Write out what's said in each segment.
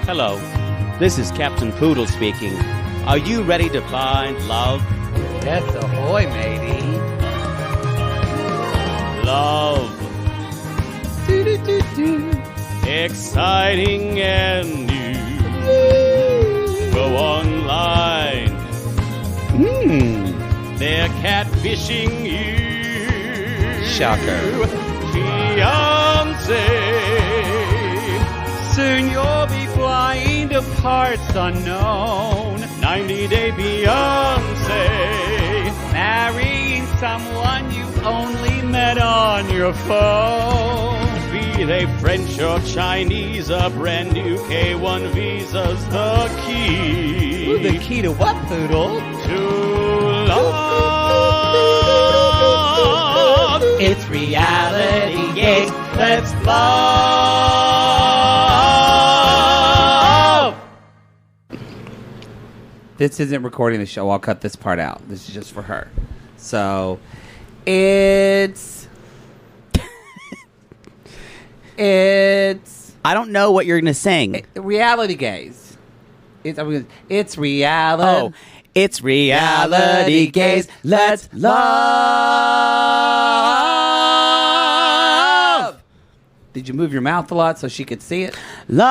Hello, this is Captain Poodle speaking. Are you ready to find love? Yes, ahoy, matey. Love. Exciting and new. Go online. They're catfishing you. Shocker. Fiancé. Soon you'll be flying to parts unknown. 90-day Beyonce. Marrying someone you only met on your phone. Be they French or Chinese, a brand new K1 visa's the key. Ooh, the key to what, Poodle? To love. It's reality gaze. Let's love. This isn't recording the show. I'll cut this part out. This is just for her. So, it's... I don't know what you're going to sing. Reality gaze. It's reality. Oh, it's reality gaze. Let's love. Did you move your mouth a lot so she could see it? Love.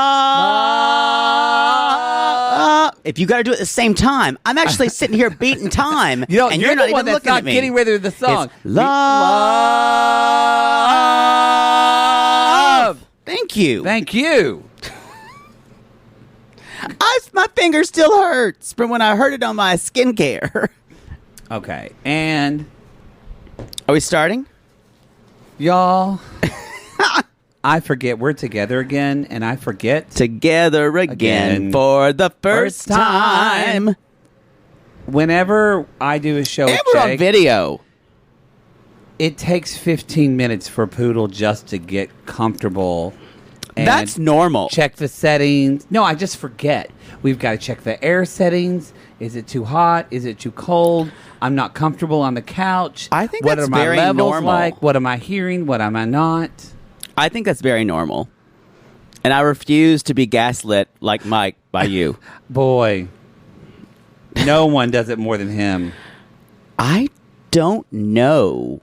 If you got to do it at the same time, I'm actually sitting here beating time, and you're not even looking at me. Getting rid of the song. It's love. Thank you. Thank you. My finger still hurts from when I heard it on my skincare. Okay, and are we starting? Y'all, I forget we're together again, and I forget. Together again for the first time. Whenever I do a show, and we're on video. It takes 15 minutes for Poodle just to get comfortable. And that's normal. Check the settings. No, I just forget. We've got to check the air settings. Is it too hot? Is it too cold? I'm not comfortable on the couch. I think what that's are my very levels normal. like? What am I hearing? What am I not? I think that's very normal. And I refuse to be gaslit like Mike by you. Boy, no one does it more than him. I don't know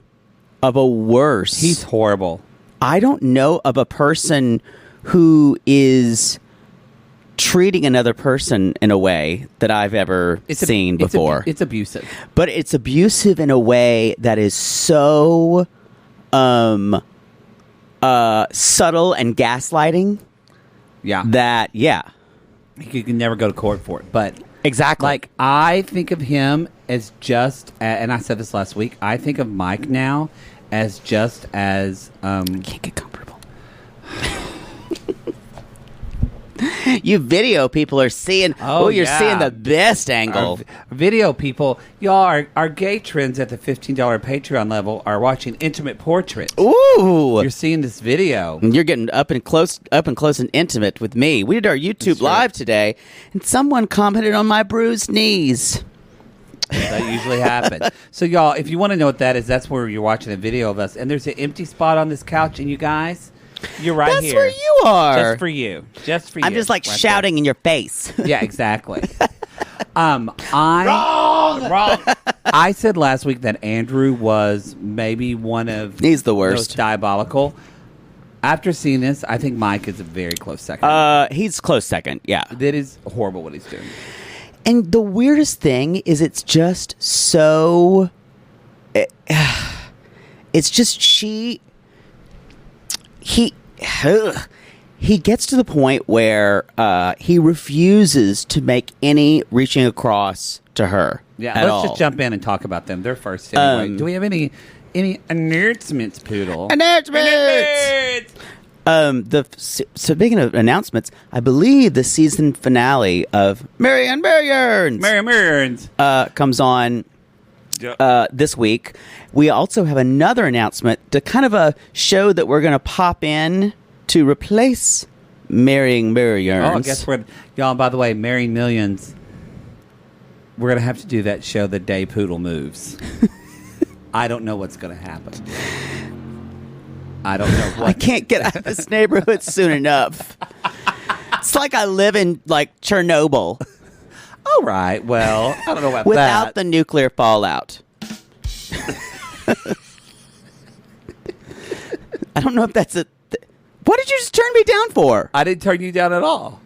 of a worse. He's horrible. I don't know of a person who is treating another person in a way that I've ever seen before. It's abusive. But it's abusive in a way that is so subtle and gaslighting. Yeah. That, yeah. You can never go to court for it. But exactly. Like, I think of him as just, and I said this last week, I think of Mike now as just as... I can't get comfortable. You video people are seeing... Oh, you're seeing the best angle. Video people, y'all, our gay trends at the $15 Patreon level are watching Intimate Portrait. Ooh. You're seeing this video. You're getting up and close and intimate with me. We did our YouTube live today, and someone commented on my bruised knees. That usually happens. So, y'all, if you want to know what that is, that's where you're watching a video of us. And there's an empty spot on this couch, and you guys... You're right That's here. That's where you are. Just for you. Just for you. I'm just like right shouting there. In your face. Yeah, exactly. Wrong. I said last week that Andrew was maybe one of He's the worst. Those diabolical. After seeing this, I think Mike is a very close second. He's close second, yeah. That is horrible what he's doing. And the weirdest thing is it's just so... It's just He gets to the point where he refuses to make any reaching across to her. Yeah, let's just jump in and talk about them. They're first anyway. Do we have any announcements, Poodle? Announcements! Speaking of announcements, I believe the season finale of Marianne comes on this week. We also have another announcement to kind of a show that we're going to pop in to replace Marrying Millions. Oh, guess what? Y'all, by the way, Marrying Millions, we're going to have to do that show the day Poodle moves. I don't know what's going to happen. I don't know what. I can't get out of this neighborhood soon enough. It's It's like I live in like Chernobyl All right. Well, I don't know about without that. the nuclear fallout. I don't know if that's a. What did you just turn me down for? I didn't turn you down at all.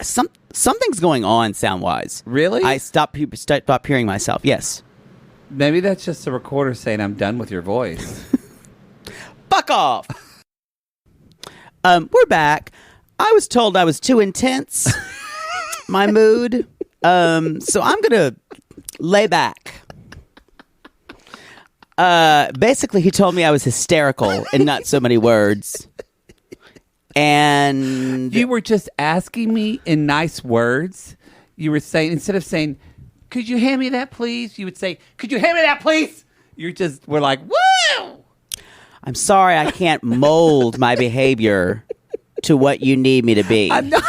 Something's going on sound wise. Really? I stopped hearing myself. Yes. Maybe that's just the recorder saying I'm done with your voice. Fuck off. We're back. I was told I was too intense. My mood. So I'm gonna lay back. Basically, he told me I was hysterical in not so many words. And You were just asking me in nice words. You were saying, instead of saying, could you hand me that, please? You would say, could you hand me that, please? We're like, woo! I'm sorry I can't mold my behavior to what you need me to be. I'm not.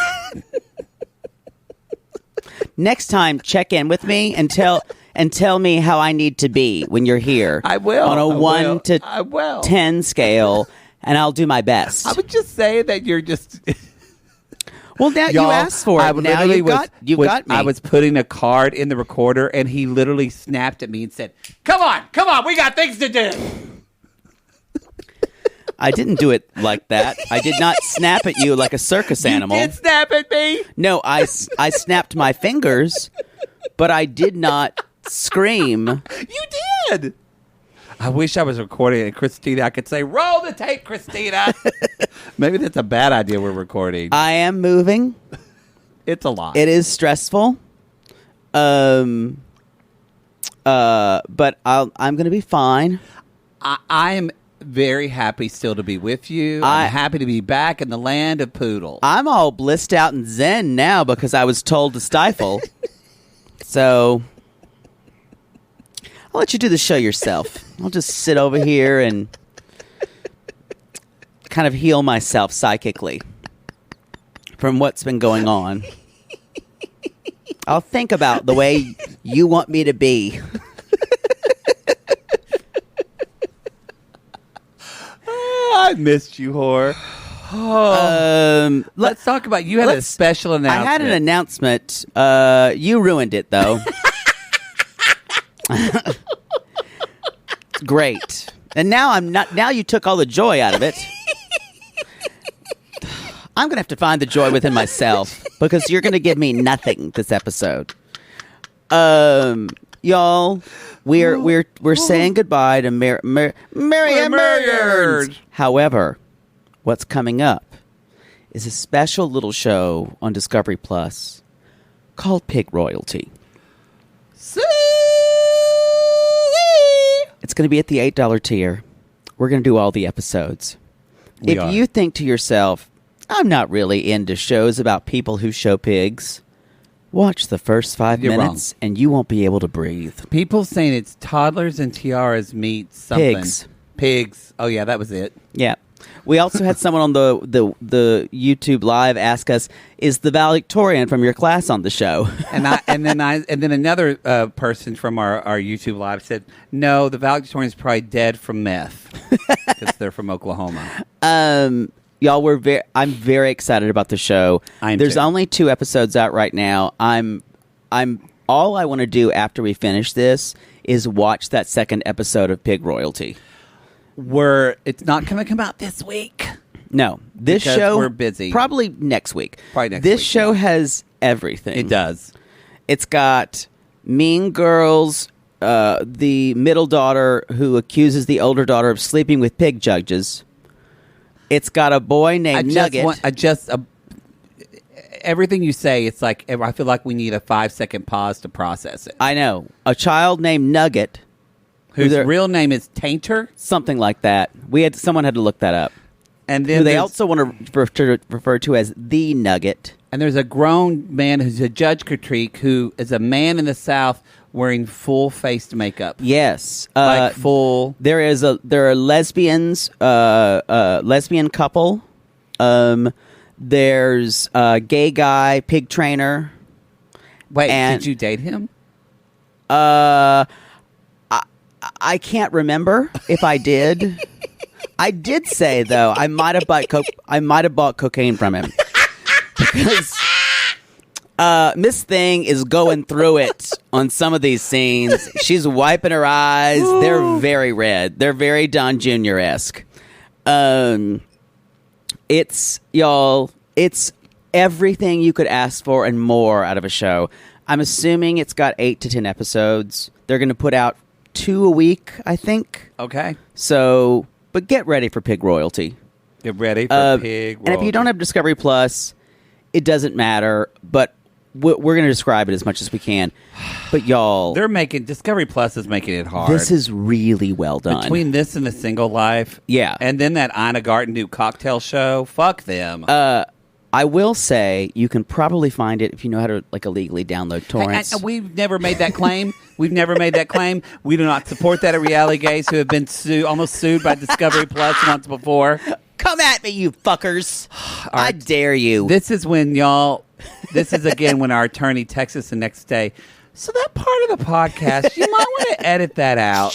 Next time, check in with me and tell me how I need to be when you're here. I will. On a I 1 will. to I will. 10 scale, and I'll do my best. I would just say that you're just. Well, now you Y'all, asked for it. I Now literally you got me. I was putting a card in the recorder, and he literally snapped at me and said, come on, we got things to do. I didn't do it like that. I did not snap at you like a circus animal. You did snap at me? No, I snapped my fingers, but I did not scream. You did. I wish I was recording it, Christina. I could say, roll the tape, Christina. Maybe that's a bad idea we're recording. I am moving. It's a lot. It is stressful. But I'm going to be fine. I am very happy still to be with you. I'm happy to be back in the land of poodle. I'm all blissed out and zen now because I was told to stifle. So I'll let you do the show yourself. I'll just sit over here and kind of heal myself psychically from what's been going on. I'll think about the way you want me to be. I missed you, whore. Let's talk about you had a special announcement. I had an announcement. You ruined it, though. Great. And now you took all the joy out of it. I'm going to have to find the joy within myself because you're going to give me nothing this episode. Y'all, we're saying goodbye to Mary Emergence. However, what's coming up is a special little show on Discovery Plus called Pig Royalty. It's going to be at the $8 tier. We're going to do all the episodes. If you think to yourself, I'm not really into shows about people who show pigs, watch the first 5 minutes and you won't be able to breathe. People saying it's toddlers and tiaras meet something. Pigs. Oh, yeah, that was it. Yeah. We also had someone on the YouTube live ask us, "Is the valedictorian from your class on the show?" And then another person from our YouTube live said, "No, the valedictorian is probably dead from meth because they're from Oklahoma." Y'all, I'm very excited about the show. There's only 2 episodes out right now. I'm all I want to do after we finish this is watch that second episode of Pig Royalty. It's not going to come out this week. No, this because show we're busy. Probably next week. This show has everything. It does. It's got Mean Girls, the middle daughter who accuses the older daughter of sleeping with pig judges. It's got a boy named Nugget. Everything you say, it's like I feel like we need a 5-second pause to process it. I know. A child named Nugget. Whose real name is Tainter? Something like that. Someone had to look that up. And then who they also want to refer to as the Nugget. And there's a grown man who's a Judge Critique who is a man in the South wearing full-faced makeup. Yes. Like full. There are lesbians, lesbian couple. There's a gay guy, pig trainer. Wait, did you date him? I can't remember if I did. I did say though I might have bought cocaine from him. because Miss Thing is going through it on some of these scenes. She's wiping her eyes. They're very red. They're very Don Jr.-esque. It's everything you could ask for and more out of a show. I'm assuming it's got 8 to 10 episodes. They're going to put out 2 a week, I think. Okay. So, but get ready for pig royalty. Get ready for pig royalty. And if you don't have Discovery Plus, it doesn't matter. But we're going to describe it as much as we can. But y'all, Discovery Plus is making it hard. this is really well done. Between this and The Single Life, Yeah. and then that Ina Garten cocktail show. Fuck them. I will say you can probably find it if you know how to illegally download torrents. We've never made that claim. We've never made that claim. We do not support that at Reality Gays, who have been almost sued by Discovery Plus once before. Come at me, you fuckers! I dare you. This is when again when our attorney texts us the next day. So that part of the podcast, you might want to edit that out.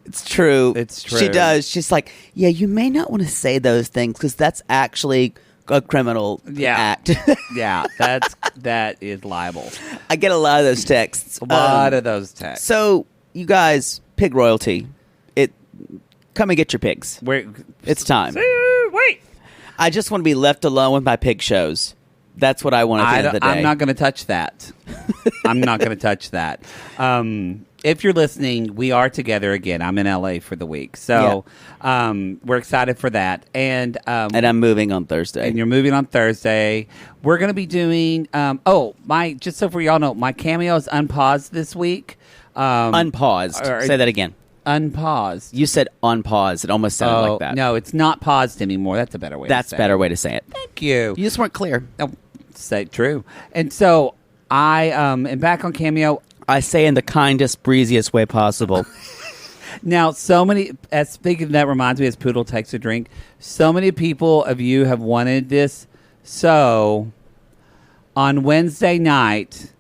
It's true. It's true. She does. She's like, yeah, you may not want to say those things because that's actually a criminal act. Yeah, that is libel. I get a lot of those texts. A lot of those texts. So, you guys, pig royalty. Come and get your pigs. It's time. Wait. I just want to be left alone with my pig shows. That's what I want at the end of the day. I'm not going to touch that. I'm not going to touch that. If you're listening, we are together again. I'm in LA for the week. So we're excited for that. And I'm moving on Thursday. And you're moving on Thursday. We're going to be doing, just so for y'all know, my cameo is unpaused this week. Unpaused. Say that again. Unpaused. You said on pause. It almost sounded like that. No, it's not paused anymore. That's a better way to say it. That's a better way to say it. Thank you. You just weren't clear. Oh, say true. And so I am back on Cameo. I say in the kindest, breeziest way possible. Now, speaking of that reminds me, as Poodle takes a drink, so many people of you have wanted this. So on Wednesday night,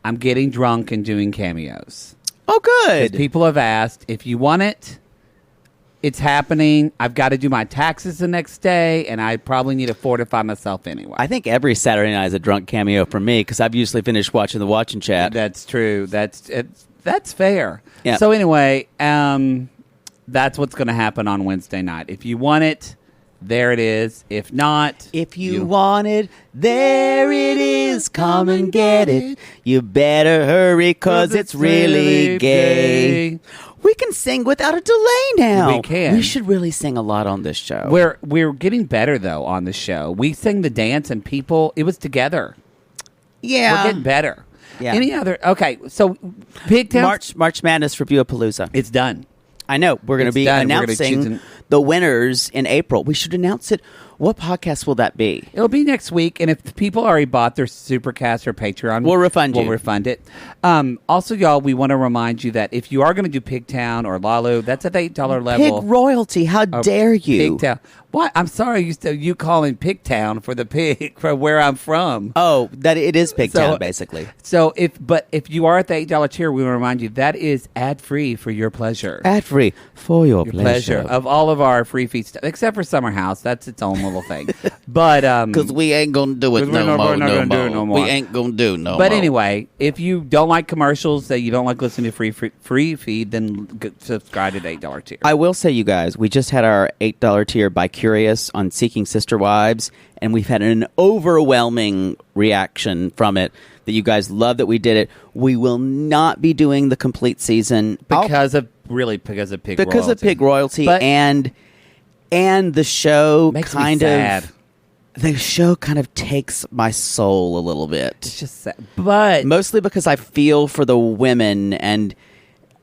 I'm getting drunk and doing cameos. Oh, good. People have asked if you want it. It's happening. I've got to do my taxes the next day, and I probably need to fortify myself anyway. I think every Saturday night is a drunk cameo for me because I've usually finished watching the Watch and Chat. That's true. That's fair. Yeah. So anyway, that's what's going to happen on Wednesday night. If you want it, there it is. If not, if you want it, there it is. Come and get it. You better hurry because it's really gay. We can sing without a delay now. We can. We should really sing a lot on this show. We're getting better though on the show. We sang the dance and it was together. Yeah, we're getting better. Yeah. Any other? Okay, so Pigtown March Madness Review-a-Palooza. It's done. I know. We're going to be announcing the winners in April. We should announce it. What podcast will that be? It'll be next week, and if people already bought their Supercast or Patreon, we'll refund you. We'll refund it. Also, y'all, we want to remind you that if you are going to do Pigtown or Lalu, that's at the $8 level. Pig royalty, how dare you? Pigtown. What? I'm sorry, you calling Pigtown for the pig for where I'm from. Oh, that it is Pigtown, basically. So if you are at the $8 tier, we want to remind you that is ad-free for your pleasure. Ad-free for your pleasure. Of all of our free feed stuff, except for Summer House. That's its own little thing. But because we ain't gonna do it no more. We ain't gonna do no more. But anyway, if you don't like commercials, that you don't like listening to free feed, then subscribe to the $8 tier. I will say, you guys, we just had our $8 tier by Curious on Seeking Sister Wives, and we've had an overwhelming reaction from it. That you guys love that we did it. We will not be doing the complete season because of pig royalty, but, and the show the show kind of takes my soul a little bit. It's just sad. But mostly because I feel for the women, and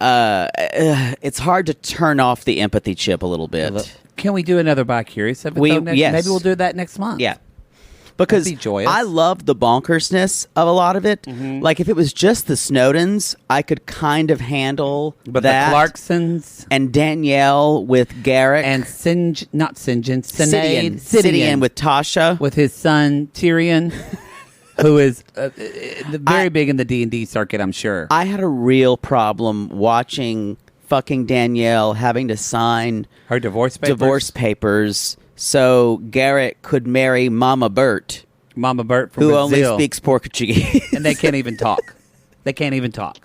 it's hard to turn off the empathy chip a little bit. Can we do another By Curious episode yes. Maybe we'll do that next month. Yeah. Because I love the bonkersness of a lot of it. Mm-hmm. Like, if it was just the Snowdens, I could kind of handle but that. The Clarksons. And Danielle with Garrick. And Sidian with Tasha. With his son, Tyrion, who is very big in the D&D circuit, I'm sure. I had a real problem watching fucking Danielle having to sign her divorce papers so Garrett could marry Mama Bert, Mama Bert from who Brazil. only speaks Portuguese. And they can't even talk. They can't even talk.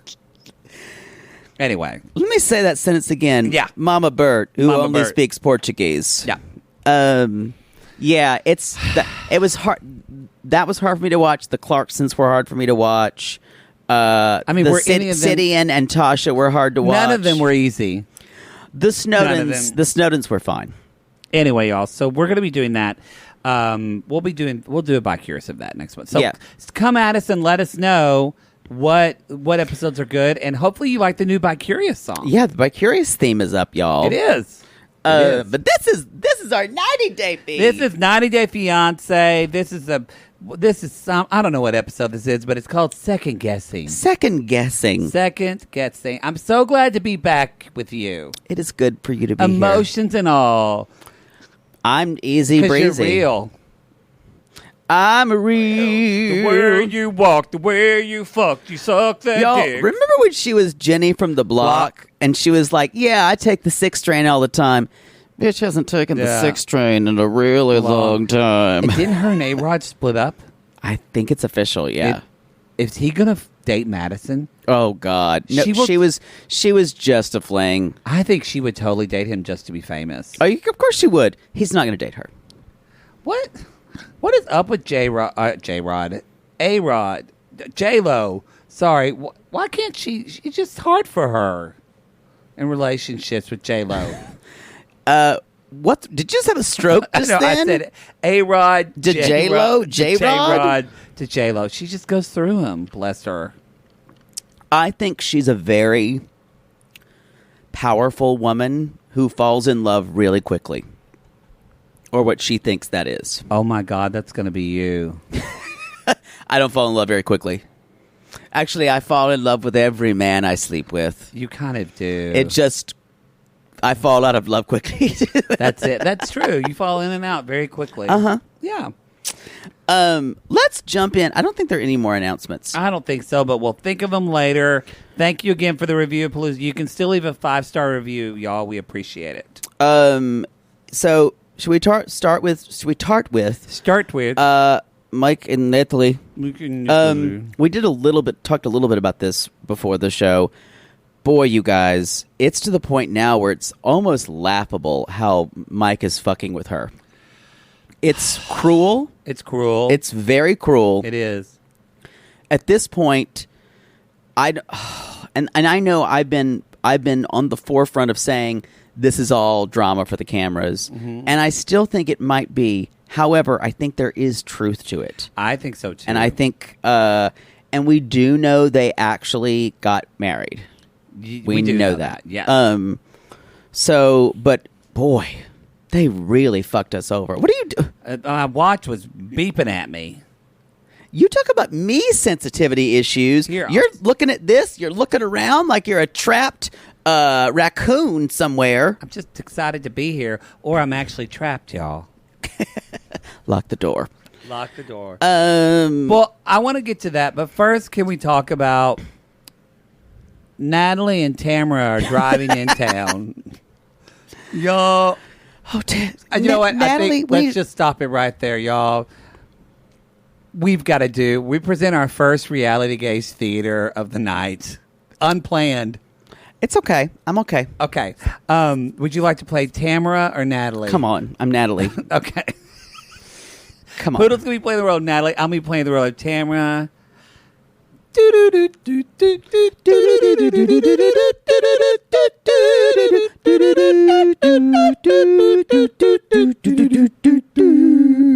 Anyway. Let me say that sentence again. Yeah. Mama Bert, who Mama only Bert. speaks Portuguese. Yeah. Yeah, it was hard. That was hard for me to watch. The Clarksons were hard for me to watch. I mean, the were any of them... Sidian and Tasha were hard to watch. None of them were easy. The Snowdens were fine. Anyway, y'all, so we're going to be doing that. We'll do a bi-curious of that next month. So Yeah. come at us and let us know what episodes are good, and hopefully you like the new bi-curious song. Yeah, the Bi-Curious theme is up, y'all. It is. It is. But this is our 90-day theme. This is 90 Day Fiance. This is some, I don't know what episode this is, but it's called Second Guessing. Second Guessing. Second Guessing. I'm so glad to be back with you. It is good for you to be here. Emotions and all. I'm easy 'Cause breezy. you're real. I'm The real. way you walk, the way you fucked, you suck that Y'all, dick. remember when she was Jenny from the block and she was like, yeah, I take the 6 train all the time. Bitch hasn't taken the Yeah. 6 train in a really long time. And didn't her and A-Rod split up? I think it's official, yeah. Is he going to date Madison? Oh God. No, she was just a fling. I think she would totally date him just to be famous. Oh, of course she would. He's not going to date her. What? What is up with J-Rod? A-Rod? J-Lo? Sorry. Why can't she? It's just hard for her in relationships with J-Lo. What? Did you just have a stroke just No, then? I said A-Rod To J-Lo? J-Rod J-Rod? to J-Lo. She just goes through him. Bless her. I think she's a very powerful woman who falls in love really quickly. Or what she thinks that is. Oh my God, that's going to be you. I don't fall in love very quickly. Actually, I fall in love with every man I sleep with. You kind of do. It just, I fall out of love quickly. That's it. That's true. You fall in and out very quickly. Uh-huh. Yeah. Let's jump in. I don't think there are any more announcements. I don't think so, but we'll think of them later. Thank you again for the review, Palooza. You can still leave a 5-star review, y'all. We appreciate it. So should we start with Start with. Mike and Natalie? We can- We talked a little bit about this before the show. Boy, you guys, it's to the point now where it's almost laughable how Mike is fucking with her. It's cruel. It's cruel. It's very cruel. It is. At this point, and I know I've been on the forefront of saying this is all drama for the cameras, and I still think it might be. However, I think there is truth to it. I think so too. And I think, and we do know they actually got married. We do know that. Yeah. So, but boy, they really fucked us over. What do you do? My watch was beeping at me. You talk about me sensitivity issues. Here, You're looking at this. You're looking around like you're a trapped raccoon somewhere. I'm just excited to be here, or I'm actually trapped, y'all. Lock the door. Lock the door. Um, Well, I want to get to that, but first, can we talk about Natalie and Tamara are driving in town? Y'all, you know what? Natalie, I think let's just stop it right there, y'all. We present our first reality gaze theater of the night. Unplanned. It's okay. I'm okay. Okay. Would you like to play Tamara or Natalie? Come on. I'm Natalie. Okay. Come on. Poodle's going to be playing the role of Natalie. I'm going to be playing the role of Tamara.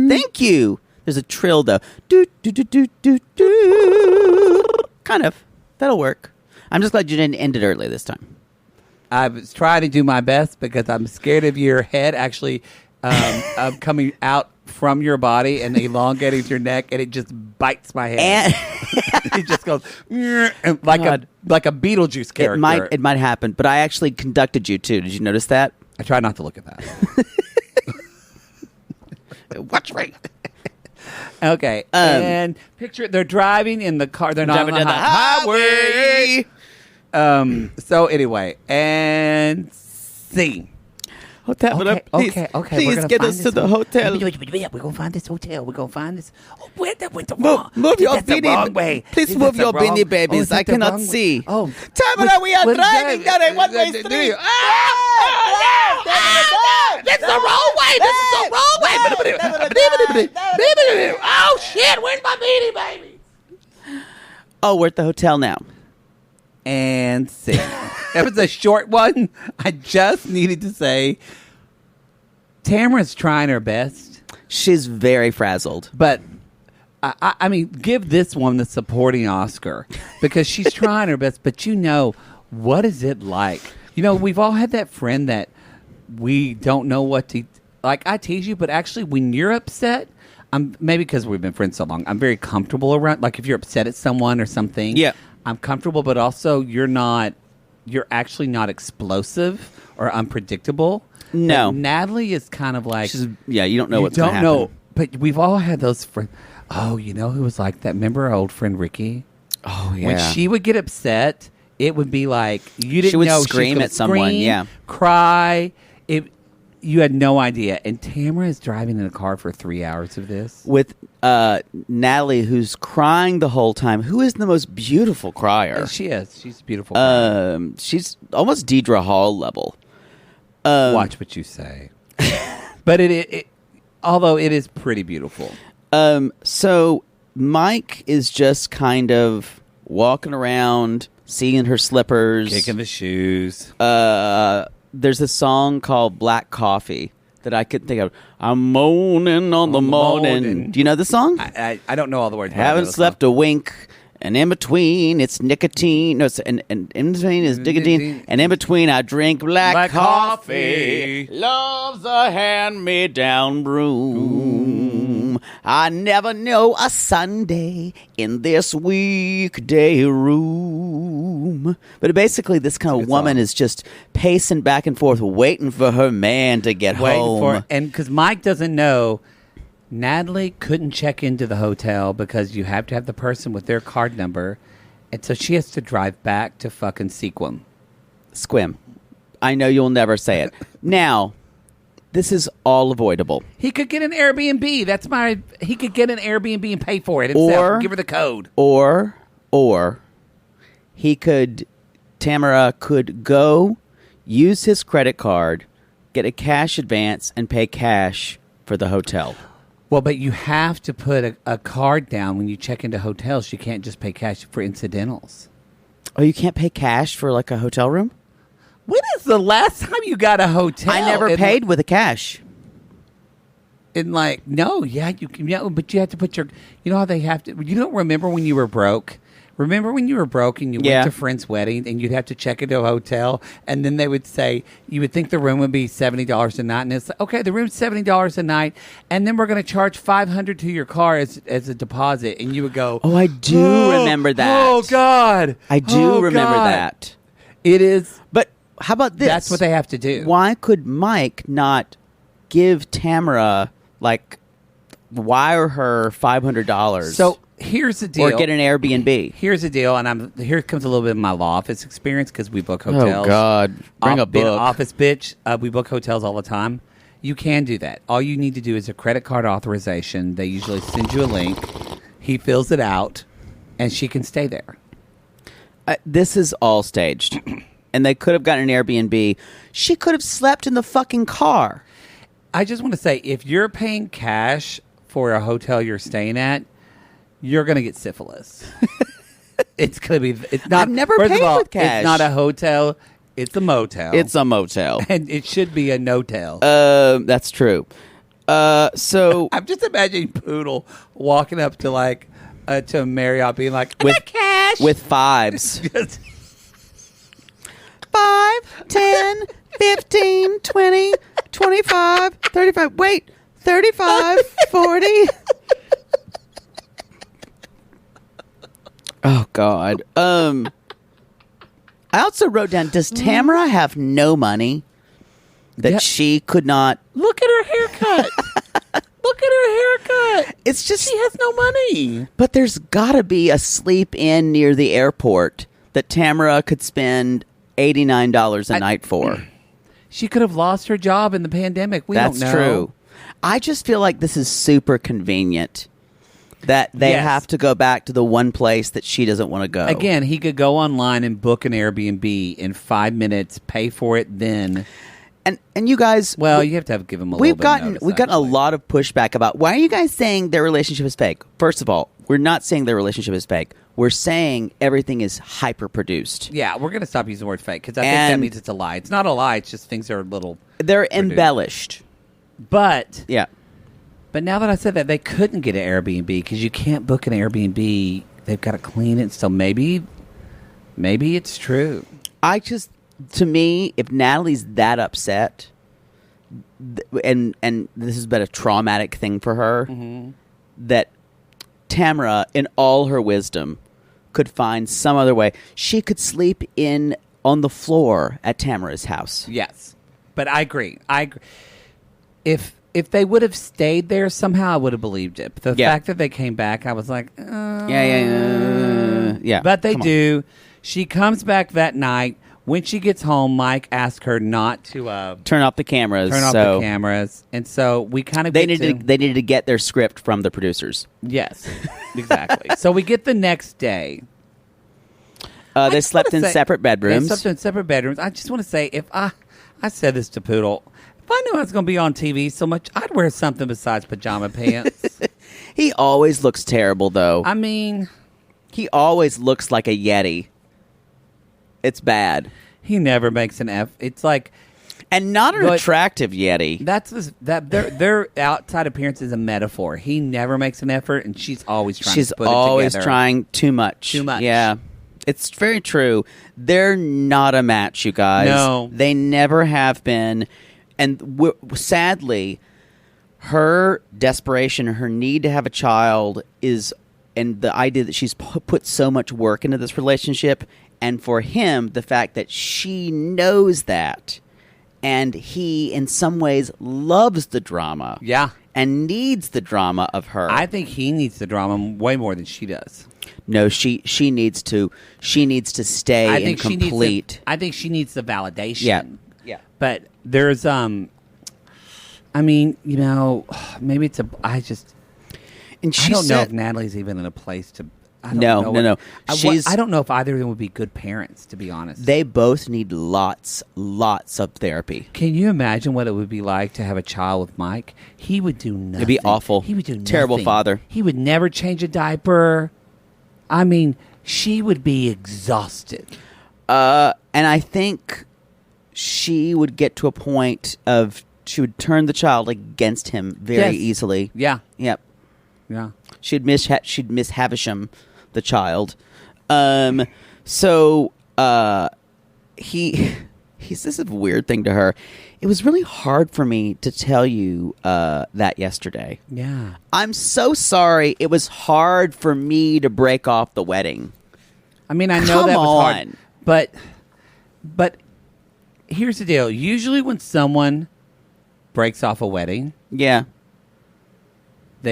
Thank you. There's a trill though. Kind of. That'll work. I'm just glad you didn't end it early this time. I was trying to do my best because I'm scared of your head actually coming out from your body and elongating your neck, and it just bites my head. And It just goes like a Beetlejuice character. it might happen, but I actually conducted you too. Did you notice that? I try not to look at that. Watch right. Okay, and picture they're driving in the car. They're not on the highway. So anyway, and scene. hotel. Okay. Please get us to the hotel. We're gonna find this hotel. We're gonna find this. Oh, wait, that went the Move your that's the wrong way. beanie. Please move your beanie babies. I cannot see. Oh, Tamara, we are driving down a one-way street. That's the wrong way. This is the wrong way. Oh shit! Where's my beanie baby? Oh, we're at the hotel now. And see, that was a short one. I just needed to say, Tamara's trying her best. She's very frazzled. But, I mean, give this one the supporting Oscar because she's trying her best. But what is it like? We've all had that friend that we don't know what to... Like, I tease you, but actually, when you're upset... maybe because we've been friends so long, I'm very comfortable around... Like, if you're upset at someone or something... Yeah. I'm comfortable, but also you're actually not explosive or unpredictable. No. But Natalie is kind of like... you don't know what's going to happen. Know, but we've all had those friends. Oh, who was like that? Remember our old friend Ricky? Oh, yeah. When she would get upset, it would be like, you didn't she would know. Scream at someone, yeah. Cry. You had no idea. And Tamara is driving in a car for 3 hours of this. With Natalie, who's crying the whole time, who is the most beautiful crier. And she is. She's beautiful. She's almost Deidre Hall level. Watch what you say. But although it is pretty beautiful. So Mike is just kind of walking around, seeing her slippers. Kicking the shoes. There's a song called Black Coffee that I couldn't think of. I'm moaning on the morning. Do you know the song? I don't know all the words. Haven't slept a wink. And in between, it's nicotine. No, and in between is nicotine. And in between, I drink black coffee. Love's a hand-me-down broom. I never know a Sunday in this weekday room. But basically, this kind of woman is just pacing back and forth, waiting for her man to get home. And because Mike doesn't know... Natalie couldn't check into the hotel because you have to have the person with their card number. And so she has to drive back to fucking Sequim. Squim. I know you'll never say it. Now, this is all avoidable. He could get an Airbnb. He could get an Airbnb and pay for it himself. And give her the code. Or Tamara could go use his credit card, get a cash advance, and pay cash for the hotel. Well, but you have to put a card down when you check into hotels. You can't just pay cash for incidentals. Oh, you can't pay cash for like a hotel room? When is the last time you got a hotel? I never paid with a cash. And you can, but you have to put how they have to. You don't remember when you were broke? Remember when you were broke and you went to a friend's wedding and you'd have to check into a hotel and then they would say, you would think the room would be $70 a night. And it's like, okay, the room's $70 a night. And then we're going to charge $500 to your car as a deposit. And you would go, oh, I do remember that. Oh, God. I do remember that. It is. But how about this? That's what they have to do. Why could Mike not give Tamara, wire her $500? So here's the deal. Or get an Airbnb. Here's the deal, and here comes a little bit of my law office experience because we book hotels. Oh, God. Bring a book. Being an office bitch, we book hotels all the time. You can do that. All you need to do is a credit card authorization. They usually send you a link. He fills it out, and she can stay there. This is all staged. And they could have gotten an Airbnb. She could have slept in the fucking car. I just want to say, if you're paying cash for a hotel you're staying at, you're going to get syphilis. It's going to be... It's not, I've never paid with cash. It's not a hotel. It's a motel. It's a motel. And it should be a no-tel. That's true. So... I'm just imagining Poodle walking up to to Marriott being like, I got cash! With fives. 5, 10, 15, 20, 25, 35. Wait, 35, 40... Oh, God. I also wrote down, does Tamara have no money that she could not... Look at her haircut. Look at her haircut. It's just... She has no money. But there's got to be a sleep-in near the airport that Tamara could spend $89 a night for. She could have lost her job in the pandemic. We don't know. That's true. I just feel like this is super convenient that they have to go back to the one place that she doesn't want to go. Again, he could go online and book an Airbnb in 5 minutes, pay for it then. And you guys, well, you have to give him a little bit of notice, we've gotten a lot of pushback about why are you guys saying their relationship is fake? First of all, we're not saying their relationship is fake. We're saying everything is hyper produced. Yeah, we're going to stop using the word fake because I think that means it's a lie. It's not a lie. It's just things are a little. They're embellished. But yeah. But now that I said that, they couldn't get an Airbnb because you can't book an Airbnb. They've got to clean it. So maybe it's true. To me, if Natalie's that upset, and this has been a traumatic thing for her, that Tamara, in all her wisdom, could find some other way. She could sleep on the floor at Tamara's house. Yes, but I agree. If they would have stayed there somehow, I would have believed it. But the fact that they came back, I was like, yeah. But they do. She comes back that night. When she gets home, Mike asked her not to turn off the cameras. And so we kind of they needed to get their script from the producers. Yes, exactly. So we get the next day. They slept in separate bedrooms. They slept in separate bedrooms. I just want to say, if I said this to Poodle, if I knew I was going to be on TV so much, I'd wear something besides pajama pants. He always looks terrible, though. I mean, he always looks like a Yeti. It's bad. He never makes an F. It's like, and not an attractive Yeti. Their outside appearance is a metaphor. He never makes an effort, and she's always trying. She's to put it together. always trying too much. Too much. Yeah, it's very true. They're not a match, you guys. No, they never have been. And sadly, her desperation, her need to have a child and the idea that she's put so much work into this relationship. And for him, the fact that she knows that, and he, in some ways, loves the drama. Yeah. And needs the drama of her. I think he needs the drama way more than she does. No, she needs to stay and complete. I think she needs the validation. Yeah. But there's, I mean, maybe it's I don't know if Natalie's even in a place to. No. I don't know if either of them would be good parents, to be honest. They both need lots of therapy. Can you imagine what it would be like to have a child with Mike? He would do nothing. It'd be awful. He would do nothing. Terrible father. He would never change a diaper. I mean, she would be exhausted. And I think she would get to a point of she would turn the child against him very easily. Yeah. Yep. Yeah. She'd miss Havisham, the child. This is a weird thing to her. It was really hard for me to tell you that yesterday. Yeah. I'm so sorry. It was hard for me to break off the wedding. I mean, I know that was hard. But here's the deal. Usually when someone breaks off a wedding, they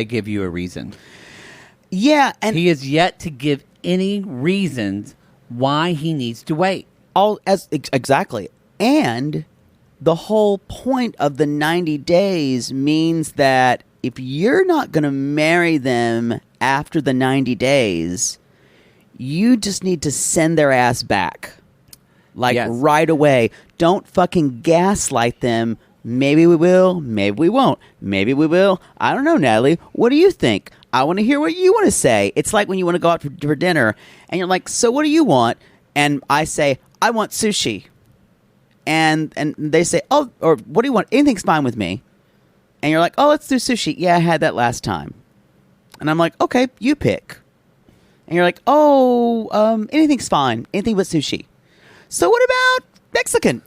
give you a reason. Yeah, and he has yet to give any reasons why he needs to wait. Exactly. And the whole point of the 90 days means that if you're not going to marry them after the 90 days, you just need to send their ass back. Right away. Don't fucking gaslight them. Maybe we will. Maybe we won't. Maybe we will. I don't know, Natalie. What do you think? I want to hear what you want to say. It's like when you want to go out for dinner, and you're like, so what do you want? And I say, I want sushi. And they say, oh, or what do you want? Anything's fine with me. And you're like, oh, let's do sushi. Yeah, I had that last time. And I'm like, okay, you pick. And you're like, oh, anything's fine. Anything but sushi. So what about Mexican?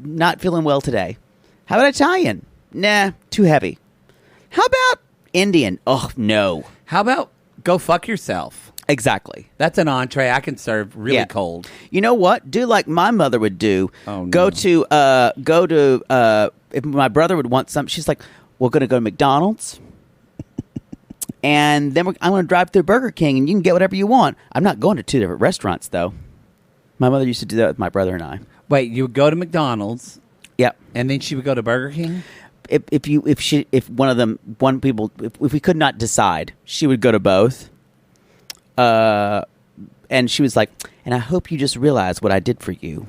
Not feeling well today. How about Italian? Nah, too heavy. How about Indian? Oh, no. How about go fuck yourself? Exactly. That's an entree I can serve really cold. You know what? Do like my mother would do. Oh, no. Go to if my brother would want something, she's like, we're going to go to McDonald's. And then I'm going to drive through Burger King and you can get whatever you want. I'm not going to 2 different restaurants, though. My mother used to do that with my brother and I. Wait, you would go to McDonald's. Yep. And then she would go to Burger King? If we could not decide, she would go to both. And she was like, and I hope you just realize what I did for you.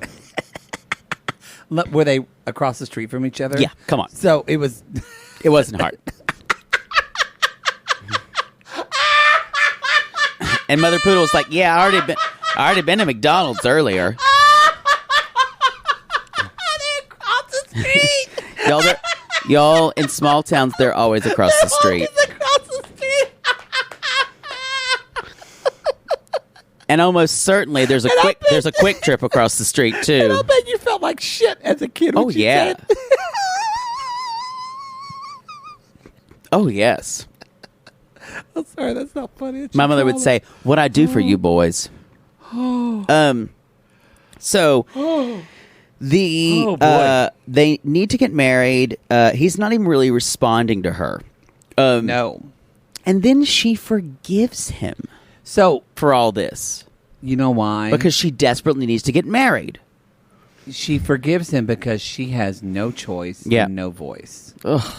Were they across the street from each other? Yeah, come on. So it was... It wasn't hard. And Mother Poodle was like, yeah, I already been to McDonald's earlier. They across the street. Y'all in small towns, they're always across the street. And almost certainly there's a quick trip across the street too. And I bet you felt like shit as a kid. Oh yeah. Oh yes. I'm sorry, that's not funny. My mother would say, "What I do for you boys." So they need to get married. He's not even really responding to her. No. And then she forgives him. So for all this. You know why? Because she desperately needs to get married. She forgives him because she has no choice and no voice. Ugh.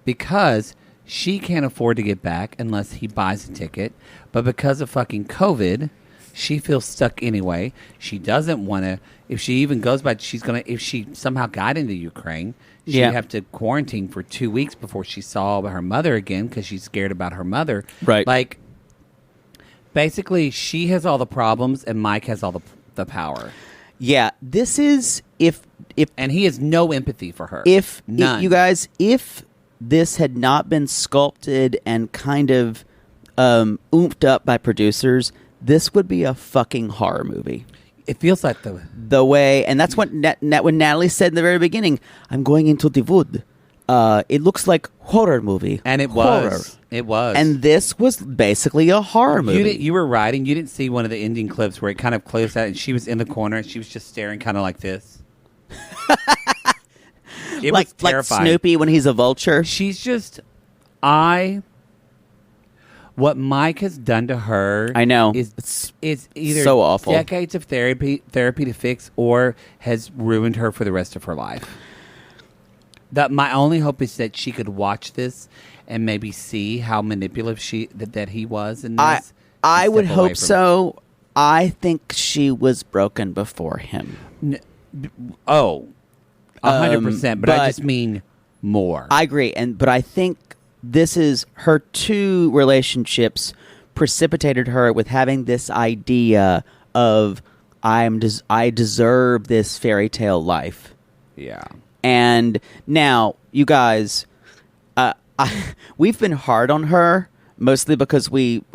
Because she can't afford to get back unless he buys a ticket. But because of fucking COVID, she feels stuck anyway. She doesn't want to. If she even goes back, if she somehow got into Ukraine, she'd have to quarantine for 2 weeks before she saw her mother again because she's scared about her mother. Right. Like, basically, she has all the problems and Mike has all the power. Yeah, this is and he has no empathy for her. None. You guys, if this had not been sculpted and kind of oomphed up by producers, this would be a fucking horror movie. It feels like the way, and that's what when Natalie said in the very beginning, I'm going into the wood. It looks like horror movie. And it horror. was. It was. And this was basically a horror movie. You were right, and you didn't see one of the ending clips where it kind of closed out and she was in the corner and she was just staring kind of like this. It was terrifying. Like Snoopy when he's a vulture. She's just... What Mike has done to her... I know. Is either so awful. Decades of therapy to fix or has ruined her for the rest of her life. My only hope is that she could watch this and maybe see how manipulative that he was in this. I would hope so. I think she was broken before him. 100%. But I just mean more. I agree, but I think this is her two relationships precipitated her with having this idea of I deserve this fairy tale life. Yeah. And now, you guys, we've been hard on her, mostly because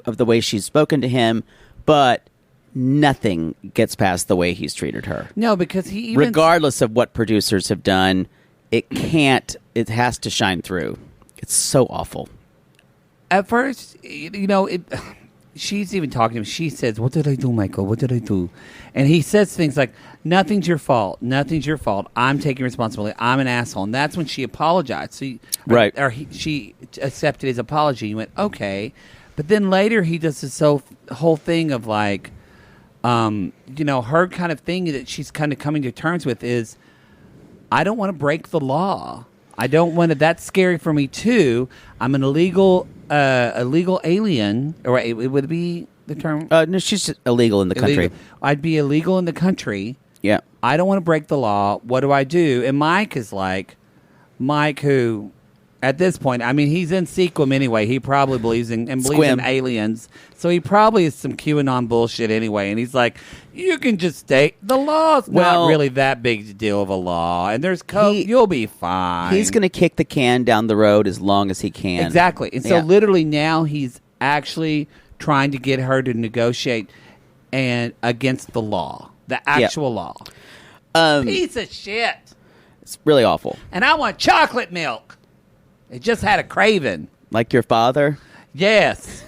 of the way she's spoken to him, but nothing gets past the way he's treated her. No, because he even... Regardless of what producers have done, it has to shine through. It's so awful. At first, she's even talking to him. She says, "What did I do, Michael? What did I do?" And he says things like, "Nothing's your fault. Nothing's your fault. I'm taking responsibility. I'm an asshole." And that's when she apologized. So she accepted his apology. You went, okay. But then later he does this whole thing of like, her kind of thing that she's kind of coming to terms with is, I don't want to break the law. I don't want to. That's scary for me too. I'm an illegal alien, or it would be the term. No, she's just illegal in the country. I'd be illegal in the country. Yeah. I don't want to break the law. What do I do? And Mike is like, who, at this point, I mean, he's in Sequim anyway. He probably believes in aliens, so he probably is some QAnon bullshit anyway. And he's like, you can just stay. The law's not really that big a deal of a law, and there's code. You'll be fine. He's going to kick the can down the road as long as he can. Exactly. And so literally now he's actually trying to get her to negotiate and against the law, the actual law. Piece of shit. It's really awful. And I want chocolate milk. It just had a craving. Like your father? Yes.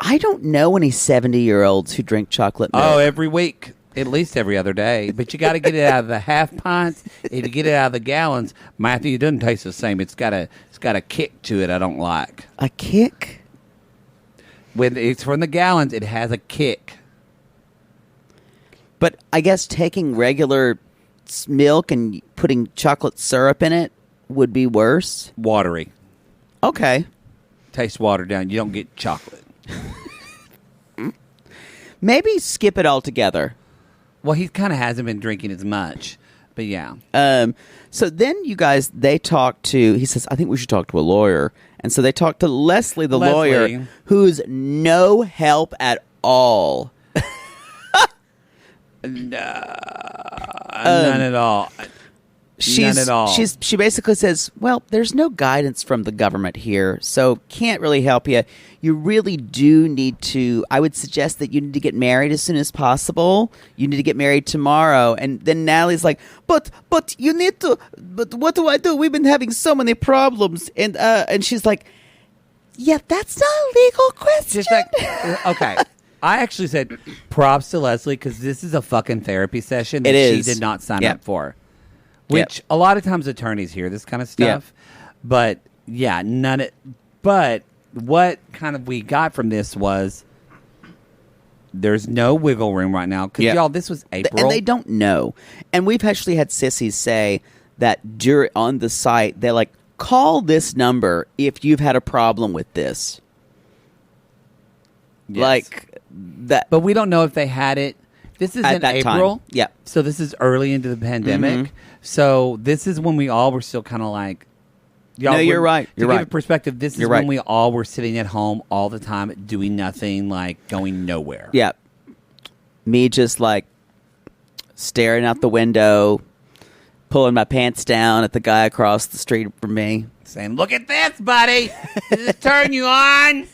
I don't know any 70-year-olds who drink chocolate milk. Oh, every week. At least every other day. But you got to get it out of the half pints. If you get it out of the gallons, Matthew, it doesn't taste the same. It's got a kick to it I don't like. A kick? When it's from the gallons, it has a kick. But I guess taking regular milk and putting chocolate syrup in it would be worse? Watery. Okay. Tastes watered down. You don't get chocolate. Maybe skip it altogether. Well, he kind of hasn't been drinking as much. But yeah. So then you guys, they talk to, he says, I think we should talk to a lawyer. And so they talk to Leslie, the lawyer, who's no help at all. None at all. None at all. She basically says, well, there's no guidance from the government here, so can't really help you. You really do need to, I would suggest that you need to get married as soon as possible. You need to get married tomorrow. And then Natalie's like, but you need to, but what do I do? We've been having so many problems. And she's like, yeah, that's not a legal question. Just like, okay. I actually said props to Leslie because this is a fucking therapy session that she did not sign up for. Which a lot of times attorneys hear this kind of stuff. But yeah, but what kind of we got from this was there's no wiggle room right now. Because y'all, this was April. And they don't know. And we've actually had sissies say that on the site, they're like, call this number if you've had a problem with this. Yes. Like that. But we don't know if they had it. This is in April. Time. Yeah. So this is early into the pandemic. Mm-hmm. So this is when we all were still kind of like, y'all. No, you're right. To give a perspective, this is when we all were sitting at home all the time, doing nothing, like going nowhere. Yeah. Me just like staring out the window, pulling my pants down at the guy across the street from me. Saying, look at this, buddy. Does this turn you on?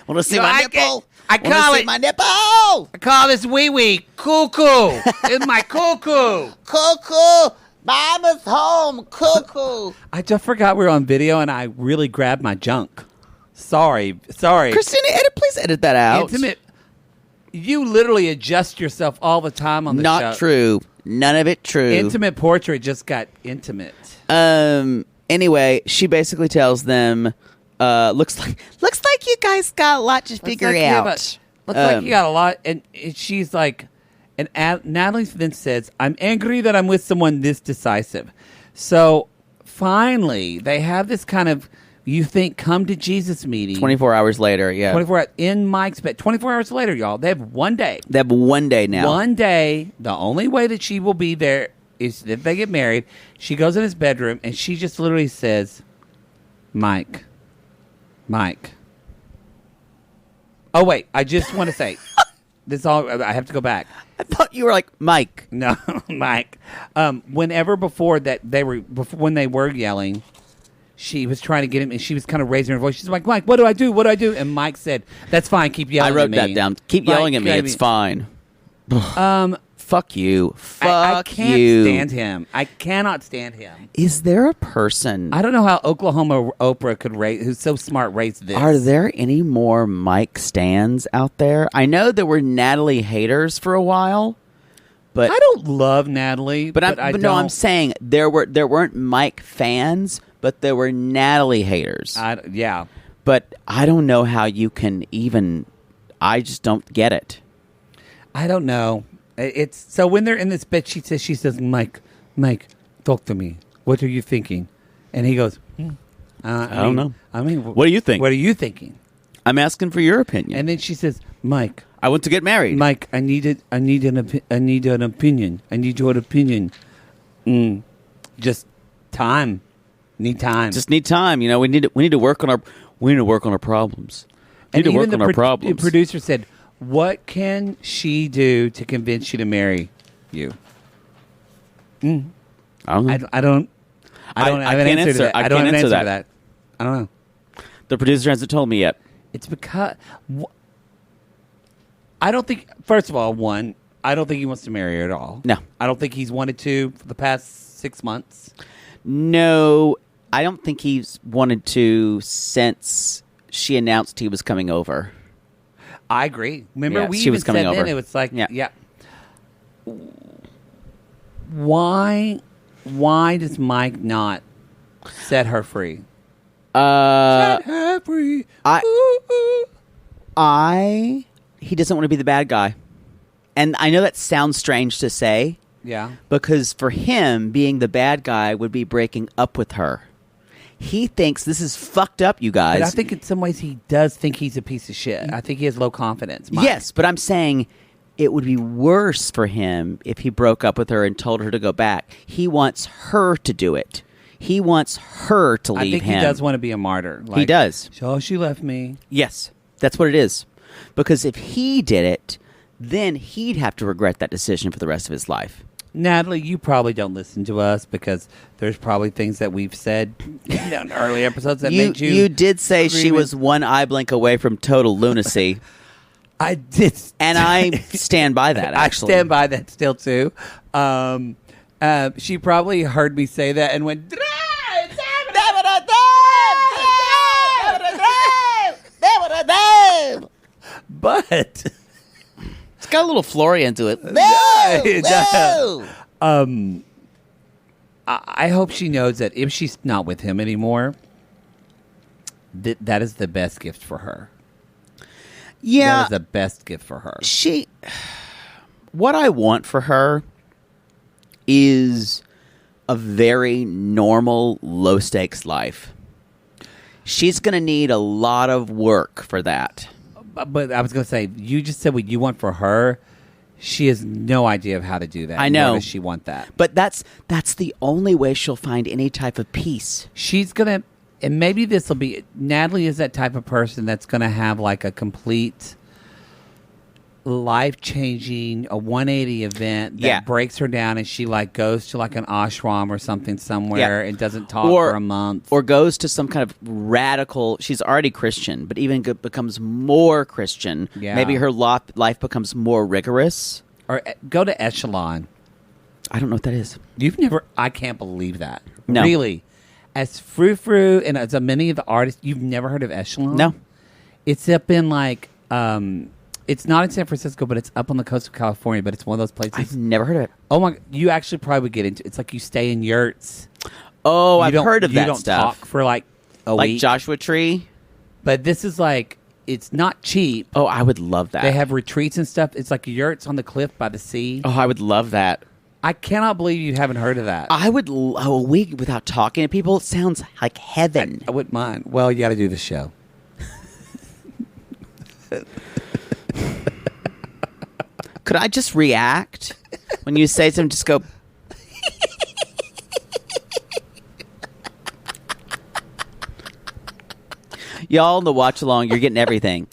Want to see my nipple? I call it my nipple. I call this wee wee cuckoo. It's my cuckoo. Cuckoo. Mama's home. Cuckoo. I just forgot we were on video, and I really grabbed my junk. Sorry. Christina, please edit that out. Intimate. You literally adjust yourself all the time on the show. Not true. None of it true. Intimate portrait just got intimate. Anyway, she basically tells them, looks like you guys got a lot to figure out. Looks like you got a lot. And she's like, and Natalie then says, I'm angry that I'm with someone this decisive. So finally, they have this kind of, you think, come to Jesus meeting. 24 hours later, yeah. 24 hours in Mike's bed. 24 hours later, y'all. They have one day. They have one day now. One day. The only way that she will be there is if they get married. She goes in his bedroom and she just literally says, Mike. Oh, wait. I just want to say, I have to go back. I thought you were like, Mike. No, Mike. Whenever before that when they were yelling, she was trying to get him, and she was kind of raising her voice. She's like, Mike, what do I do? What do I do? And Mike said, that's fine. Keep yelling at me. I wrote that down. Keep yelling at me. It's fine. Fuck you. I can't stand him. I cannot stand him. Is there a person? I don't know how Oklahoma Oprah could who's so smart, raise this. Are there any more Mike stans out there? I know there were Natalie haters for a while, but I don't love Natalie. I'm saying there weren't Mike fans, but there were Natalie haters. Yeah. But I don't know how you can even. I just don't get it. I don't know. It's so when they're in this bed, she says, Mike, talk to me. What are you thinking? And he goes, I don't know. I mean, what do you think? What are you thinking? I'm asking for your opinion. And then she says, Mike, I want to get married. Mike, I need an opinion. I need your opinion. Just time. Need time. Just need time. You know, we need to work on our problems. We need to work on our problems. The producer said, what can she do to convince you to marry you? I don't know. I don't have an answer to that. I don't have an answer to that. I don't know. The producer hasn't told me yet. It's because I don't think. First of all, I don't think he wants to marry her at all. No, I don't think he's wanted to for the past 6 months. No, I don't think he's wanted to since she announced he was coming over. I agree. Remember, yeah, we she even was coming said over. then it was like, yeah. Why does Mike not set her free? Set her free. He doesn't want to be the bad guy. And I know that sounds strange to say. Yeah. Because for him, being the bad guy would be breaking up with her. He thinks this is fucked up, you guys. But I think in some ways he does think he's a piece of shit. I think he has low confidence. Mike. Yes, but I'm saying it would be worse for him if he broke up with her and told her to go back. He wants her to do it. He wants her to leave him. I think he does want to be a martyr. Like, he does. Oh, she left me. Yes, that's what it is. Because if he did it, then he'd have to regret that decision for the rest of his life. Natalie, you probably don't listen to us because there's probably things that we've said in early episodes that made you... You did say she was one eye blink away from total lunacy. I did. And I stand by that, actually. I stand by that still, too. She probably heard me say that and went... But... It's got a little Florian to it. No! I hope she knows that if she's not with him anymore, that is the best gift for her. Yeah. That is the best gift for her. What I want for her is a very normal, low-stakes life. She's going to need a lot of work for that. But I was going to say, you just said what you want for her. She has no idea of how to do that. I know. Nor does she want that? But that's the only way she'll find any type of peace. She's going to, and maybe this will be, Natalie is that type of person that's going to have like a complete life-changing, a 180 event that breaks her down, and she like goes to like an ashram or something somewhere and doesn't talk for a month. Or goes to some kind of radical, she's already Christian, but even becomes more Christian. Yeah. Maybe her life becomes more rigorous. Or go to Echelon. I don't know what that is. You've never, I can't believe that. No. Really. As Frou-Frou and as many of the artists, you've never heard of Echelon? No. It's up in like, it's not in San Francisco, but it's up on the coast of California, but it's one of those places. I've never heard of it. Oh my, you actually probably would get into it. It's like you stay in yurts. Oh, I've heard of that stuff. stuff. You don't talk for like a week. Like Joshua Tree? But this is like, it's not cheap. Oh, I would love that. They have retreats and stuff. It's like yurts on the cliff by the sea. Oh, I would love that. I cannot believe you haven't heard of that. I would, a week without talking to people, it sounds like heaven. I wouldn't mind. Well, you got to do the show. Could I just react when you say something? Just go. Y'all in the watch along, you're getting everything.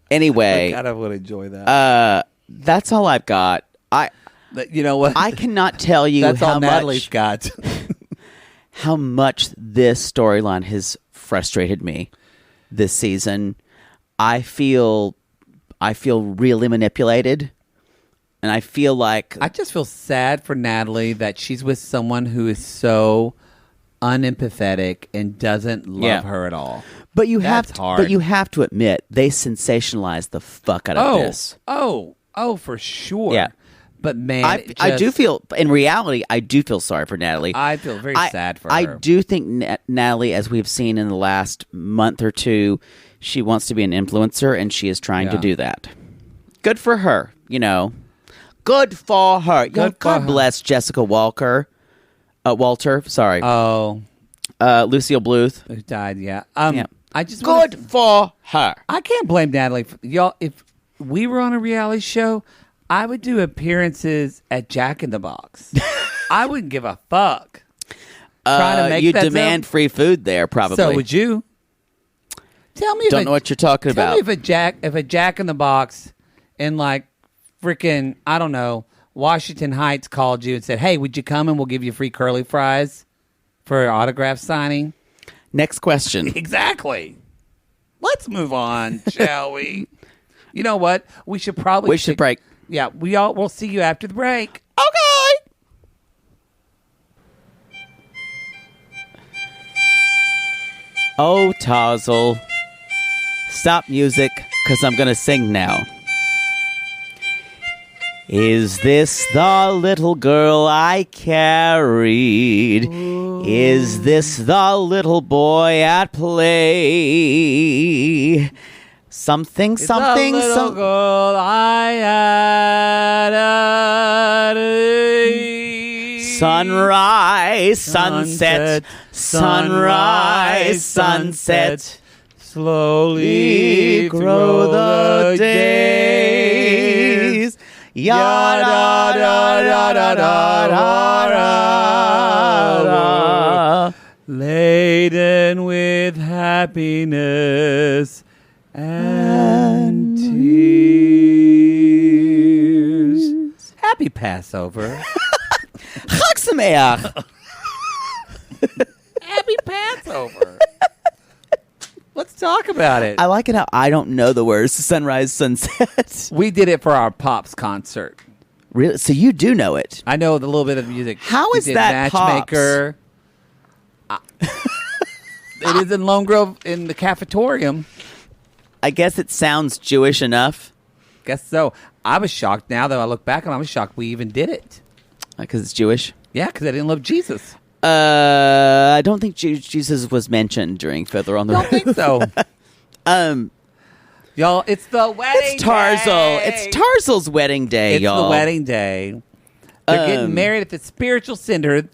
Anyway, I kind of would enjoy that. That's all I've got. You know what? I cannot tell you That's how all Natalie's much got. how much this storyline has frustrated me this season. I feel really manipulated, and I feel like I just feel sad for Natalie that she's with someone who is so unempathetic and doesn't love her at all. But you That's have hard. But you have to admit they sensationalized the fuck out of this. Oh, for sure. Yeah. But man, I do feel, in reality, I do feel sorry for Natalie. I feel very sad for her. I do think Natalie, as we've seen in the last month or two, she wants to be an influencer, and she is trying to do that. Good for her, you know. Good for her. God bless Jessica Walter. Sorry. Oh, Lucille Bluth. who died? Yeah. I just Good for her. I can't blame Natalie. Y'all, if we were on a reality show, I would do appearances at Jack in the Box. I wouldn't give a fuck. Trying to make you that demand free food there, probably. So would you? Tell me. Don't know what you're talking tell about. me if a Jack in the Box in like freaking, I don't know, Washington Heights called you and said, "Hey, would you come and we'll give you free curly fries for an autograph signing?" Next question. Exactly. Let's move on, shall we? You know what? We should break. Yeah, we'll see you after the break. Okay. Oh, Tazzle. Stop music, because I'm going to sing now. Is this the little girl I carried Is this the little boy at play? Something, It's something, a little some. girl I had Sunrise, sunset, sunrise, sunset. Slowly Grow the days. Ya da da da da da da da. Laden with happiness and tears. Happy Passover. Chag Sameach. Happy Passover. Let's talk about it. I like it how I don't know the words to sunrise, sunset. We did it for our Pops concert. Really? So you do know it? I know a little bit of music. How We is did that Matchmaker. It is in Lone Grove in the cafetorium. I guess it sounds Jewish enough. Guess so. I was shocked now that I look back and I was shocked we even did it. Because it's Jewish? Yeah, because I didn't love Jesus. I don't think Jesus was mentioned during Fiddler on the Don't Roof. think so. Y'all, it's the wedding It's Tarzal. day. It's Tarzal's wedding day, It's y'all. the wedding day. They're getting married at the spiritual center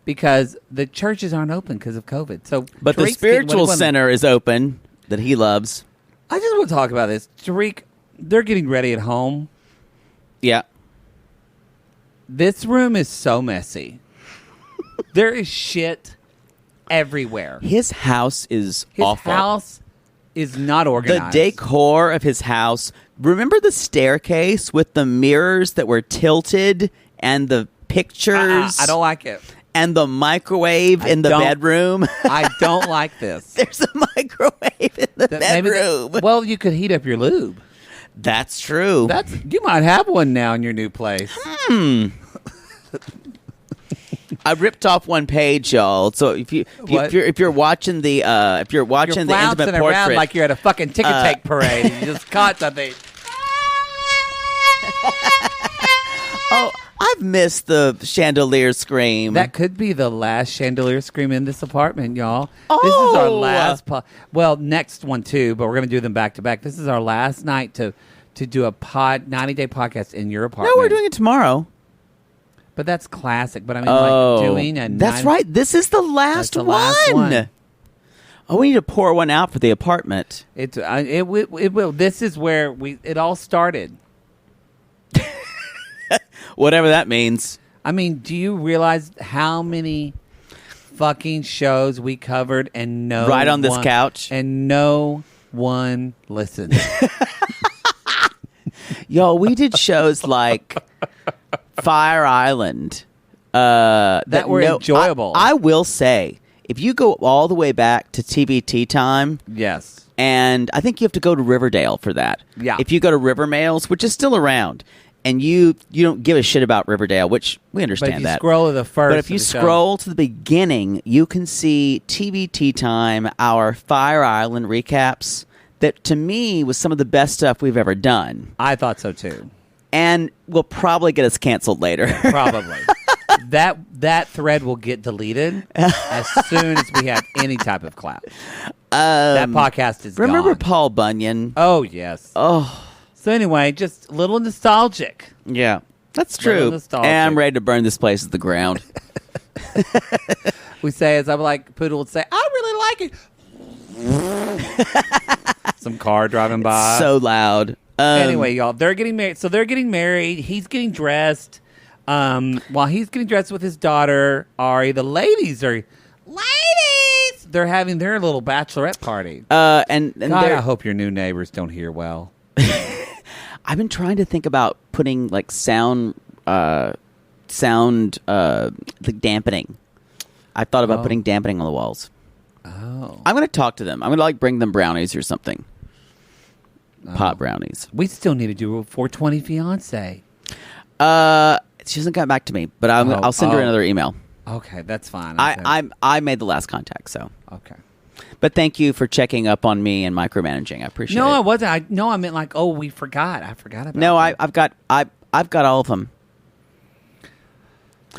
because the churches aren't open because of COVID. So, But the Tariq's spiritual getting- center is open that he loves. I just want to talk about this. Tariq, they're getting ready at home. Yeah. This room is so messy. There is shit everywhere. His house is His awful. house is not The organized. decor of his house. Remember the staircase with the mirrors that were tilted and the pictures? I don't like it. And the microwave I in the don't- bedroom. I don't like this. There's a microwave in the Maybe bedroom. well, you could heat up your lube. That's true. You might have one now in your new place. I ripped off one page, y'all. So if you're watching the You're intimate flouncing around portrait, like you're at a fucking ticket take parade. And you just caught something. oh, I've missed the chandelier scream. That could be the last chandelier scream in this apartment, y'all. This is our last next one too, but we're going to do them back to back. This is our last night to do a 90-day podcast in your apartment. No, we're doing it tomorrow. But that's classic. But I mean, like doing a That's right. This is the last the last one. Oh, we need to pour one out for the apartment. It will. This is where it all started. Whatever that means. I mean, do you realize how many fucking shows we covered and Right on this couch? and no one listened? Yo, we did shows like Fire Island. That were enjoyable. I will say, if you go all the way back to TBT time, Yes. and I think you have to go to Riverdale for that. Yeah. If you go to Rivermails, which is still around, and you don't give a shit about Riverdale, which we But understand if you that. scroll to the first, But if you of the show- scroll to the beginning, you can see TBT time, our Fire Island recaps. That to me was some of the best stuff we've ever done, I thought so too. and will probably get us canceled later. Probably. that thread will get deleted as soon as we have any type of clout. That podcast is Remember gone. Paul Bunyan? Oh yes. Oh, So anyway, just a little nostalgic. yeah, that's Little true. nostalgic. And I'm ready to burn this place to the ground. We say, as I'm like, Poodle would say, I really like it. Some car driving by. So loud. Anyway, y'all, they're getting married. So they're getting married. He's getting dressed. While he's getting dressed with his daughter, Ari, the ladies. They're having their little bachelorette party. and God, they're- I hope your new neighbors don't hear well. I've been trying to think about putting like sound like dampening. I thought about putting dampening on the walls. Oh. I'm going to talk to them. I'm going to like bring them brownies or something. Pot brownies. We still need to do a 420 fiance. She hasn't got back to me, but I'll send her another email. Okay, that's fine. I made the last contact, so. Okay. But thank you for checking up on me and micromanaging. I appreciate it. No, I wasn't. I meant like, we forgot. I forgot about No, that. I've got all of them.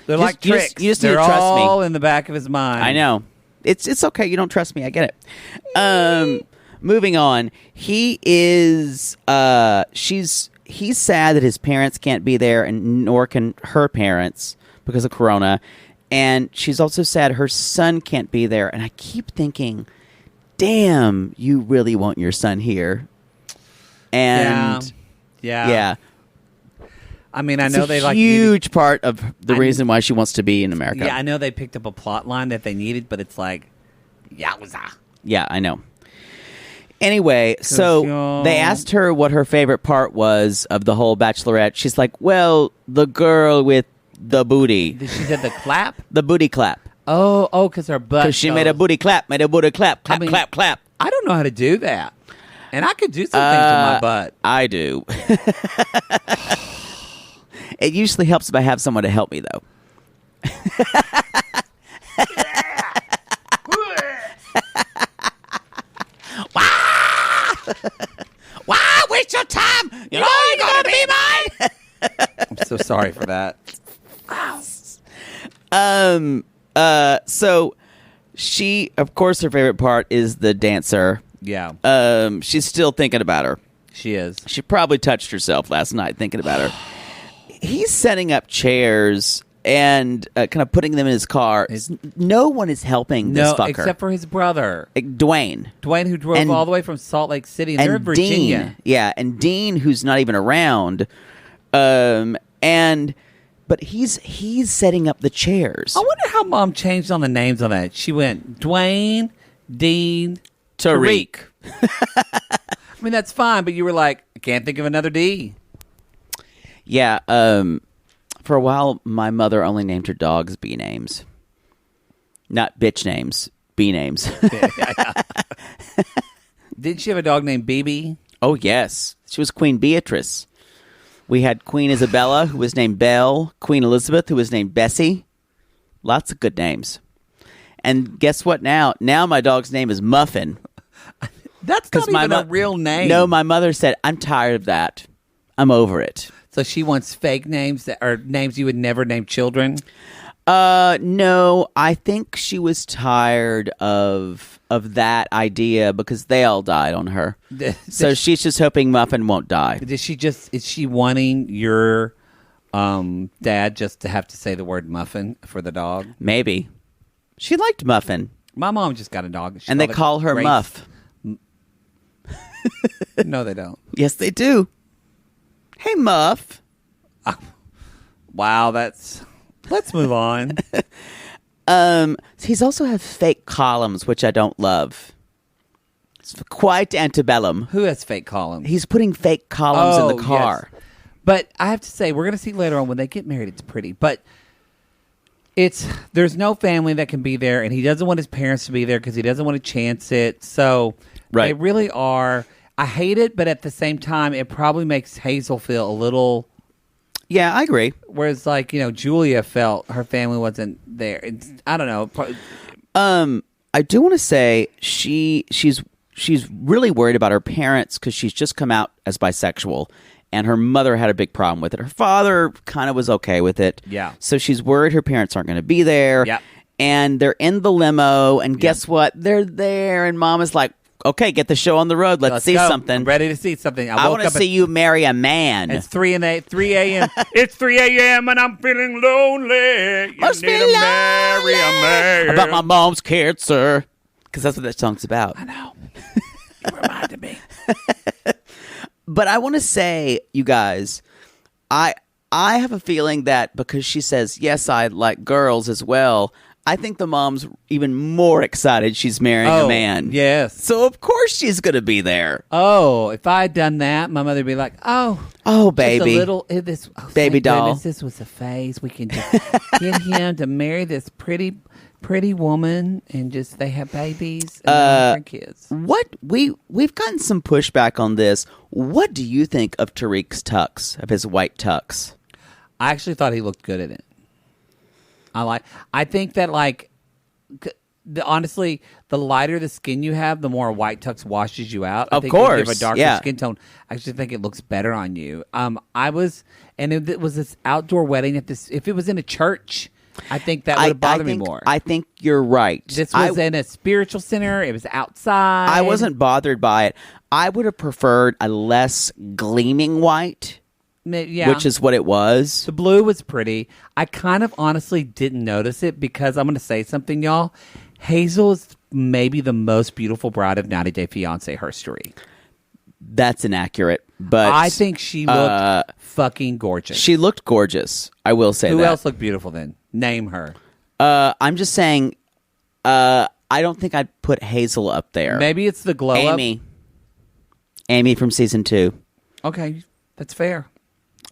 They're like tricks. You just need They're to trust me. all in the back of his mind. I know. It's okay. You don't trust me. I get it. Moving on. He is. He's sad that his parents can't be there, and nor can her parents because of Corona. And she's also sad her son can't be there. And I keep thinking, damn, you really want your son here. And yeah. I mean, I it's know a they like huge part of the reason why she wants to be in America. Yeah, I know they picked up a plot line that they needed, but it's like, yowza. Yeah, I know. Anyway, so they asked her what her favorite part was of the whole Bachelorette. She's like, well, the girl with the booty. She said the clap? The booty clap. Oh, because her butt. Because she made a booty clap, clap, clap, clap. I don't know how to do that. And I could do something to my butt. I do. It usually helps if I have someone to help me, though. Wow, waste your time. You know you're going to be mine. I'm so sorry for that. So she, of course, her favorite part is the dancer. Yeah. She's still thinking about her. She is. She probably touched herself last night thinking about her. He's setting up chairs and kind of putting them in his car. No one is helping this fucker. Except for his brother. Dwayne. Dwayne, who drove all the way from Salt Lake City. And they're in Virginia. Dean. Yeah, and Dean, who's not even around. But he's setting up the chairs. I wonder how Mom changed on the names on that. She went Dwayne, Dean, Tariq. I mean, that's fine, but you were like, I can't think of another D. Yeah, for a while, my mother only named her dogs B names. Not bitch names, B names. Didn't she have a dog named BB? Oh, yes. She was Queen Beatrice. We had Queen Isabella, who was named Belle. Queen Elizabeth, who was named Bessie. Lots of good names. And guess what now? Now my dog's name is Muffin. That's not even a real name. No, my mother said, I'm tired of that. I'm over it. So she wants fake names that are names you would never name children? No, I think she was tired of that idea because they all died on her. So she's just hoping Muffin won't die. Is she wanting your dad just to have to say the word Muffin for the dog? Maybe. She liked Muffin. My mom just got a dog. And they call her Grace. Muff. No, they don't. Yes, they do. Hey, Muff. Wow, let's move on. He's also have fake columns, which I don't love. It's quite antebellum. Who has fake columns? He's putting fake columns in the car. Yes. But I have to say, we're going to see later on when they get married, it's pretty. But there's no family that can be there, and he doesn't want his parents to be there because he doesn't want to chance it. So they really are. I hate it, but at the same time, it probably makes Hazel feel a little... Yeah, I agree. Whereas, like, Julia felt her family wasn't there. I don't know. I do want to say she's really worried about her parents because she's just come out as bisexual, and her mother had a big problem with it. Her father kind of was okay with it. Yeah. So she's worried her parents aren't going to be there. Yeah. And they're in the limo, and guess what? They're there, and Mom is like, okay, get the show on the road. Let's see go. something. I'm ready to see something. I want to see you marry a man. It's 3 a.m. It's 3 a.m. and I'm feeling lonely. Must be lonely. Marry a man. About my mom's cancer. Because that's what that song's about. I know. You reminded me. But I want to say, you guys, I have a feeling that because she says, yes, I like girls as well, I think the mom's even more excited she's marrying a man. Yes. So, of course, she's going to be there. Oh, if I had done that, my mother would be like, oh, baby. Just a little, baby doll. Goodness, this was a phase. We can just get him to marry this pretty woman and just they have babies and kids. What we've gotten some pushback on this. What do you think of Tariq's tux, of his white tux? I actually thought he looked good in it. I think that honestly, the lighter the skin you have, the more white tux washes you out. I Of think course, if you have a darker skin tone, I actually think it looks better on you. It was this outdoor wedding if it was in a church, I think that would have bothered me more. I think you're right. This was in a spiritual center. It was outside. I wasn't bothered by it. I would have preferred a less gleaming white, which is what it was. The blue was pretty. I kind of honestly didn't notice it because I'm going to say something, y'all. Hazel is maybe the most beautiful bride of 90 Day Fiancé history. That's inaccurate, but I think she looked fucking gorgeous. She looked gorgeous. I will say that. Who else looked beautiful then? Name her. I'm just saying, I don't think I'd put Hazel up there. Maybe it's the glow up. Amy from season 2. Okay, that's fair.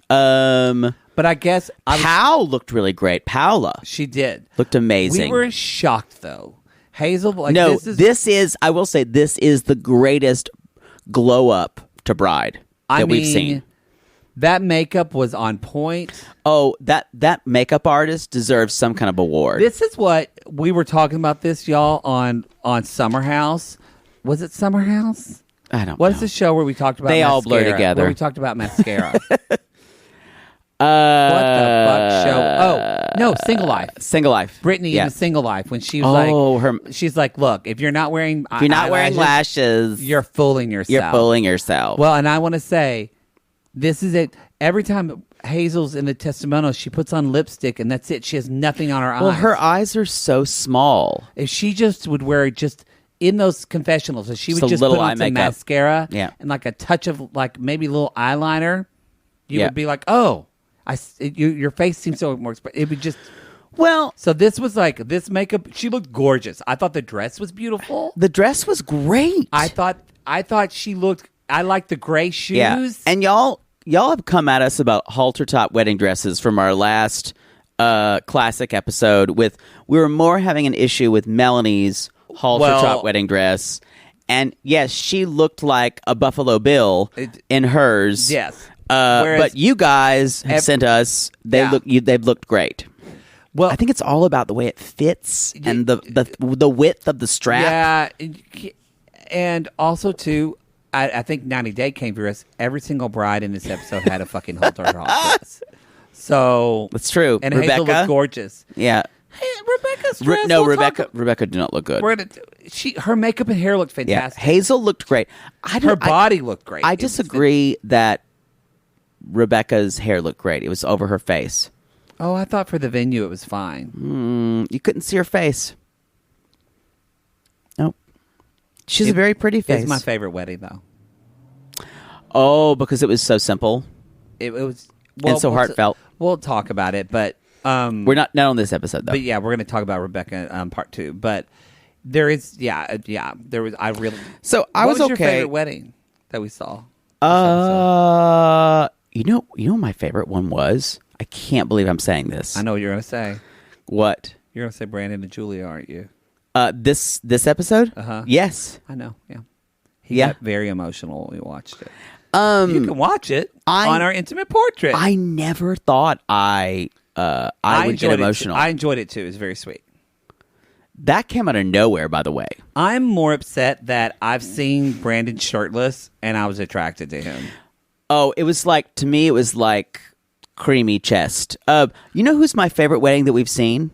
But I guess Pau looked really great. Paula. She did. Looked amazing. We were shocked though. Hazel, this is I will say this is the greatest glow up to bride that we've seen. That makeup was on point. Oh, that makeup artist deserves some kind of award. This is what we were talking about this, y'all, on Summer House. Was it Summer House? I don't know. What is the show where we talked about They mascara? all blur together. Where we talked about mascara. What the fuck show? Oh, no, Single Life. Single Life. Brittany in the Single Life when she was she's like, look, if you're not wearing lashes, you're fooling yourself. You're fooling yourself. Well, and I want to say, this is it. Every time Hazel's in the testimonial, she puts on lipstick and that's it. She has nothing on her eyes. Well, her eyes are so small. If she just would wear just in those confessionals, if she would just put on some mascara and like a touch of like maybe a little eyeliner, you would be like, oh. Your face seems so more expressive. It would just So this was like this makeup. She looked gorgeous. I thought the dress was beautiful. The dress was great. I thought she looked. I liked the gray shoes. Yeah. And y'all have come at us about halter top wedding dresses from our last classic episode. We were more having an issue with Melanie's halter top wedding dress, and yes, she looked like a Buffalo Bill in hers. Yes. But you guys have sent us. They've looked great. Well, I think it's all about the way it fits and the width of the strap. Yeah, and also too, I think 90 Day came through us. Every single bride in this episode had a fucking halter top dress. So that's true. And Rebecca Hazel looked gorgeous. Yeah. Hey, Rebecca's dress. Rebecca did not look good. Her makeup and hair looked fantastic. Yeah. Hazel looked great. Her body looked great. I disagree that Rebecca's hair looked great. It was over her face. Oh, I thought for the venue it was fine. You couldn't see her face. Nope. She's a very pretty face. It's my favorite wedding, though. Oh, because it was so simple. It was and so heartfelt. We'll talk about it, but we're not on this episode though. But yeah, we're going to talk about Rebecca part 2. But there is, there was. I really. So I was okay. What was your favorite wedding that we saw? You know, my favorite one was. I can't believe I'm saying this. I know what you're going to say. What? You're going to say Brandon and Julia, aren't you? This episode? Yes. I know. Yeah. He got very emotional when we watched it. You can watch it on our Intimate Portrait. I never thought I would get emotional. I enjoyed it too. It was very sweet. That came out of nowhere, by the way. I'm more upset that I've seen Brandon shirtless and I was attracted to him. Oh, it was like, to me, it was like creamy chest. You know who's my favorite wedding that we've seen?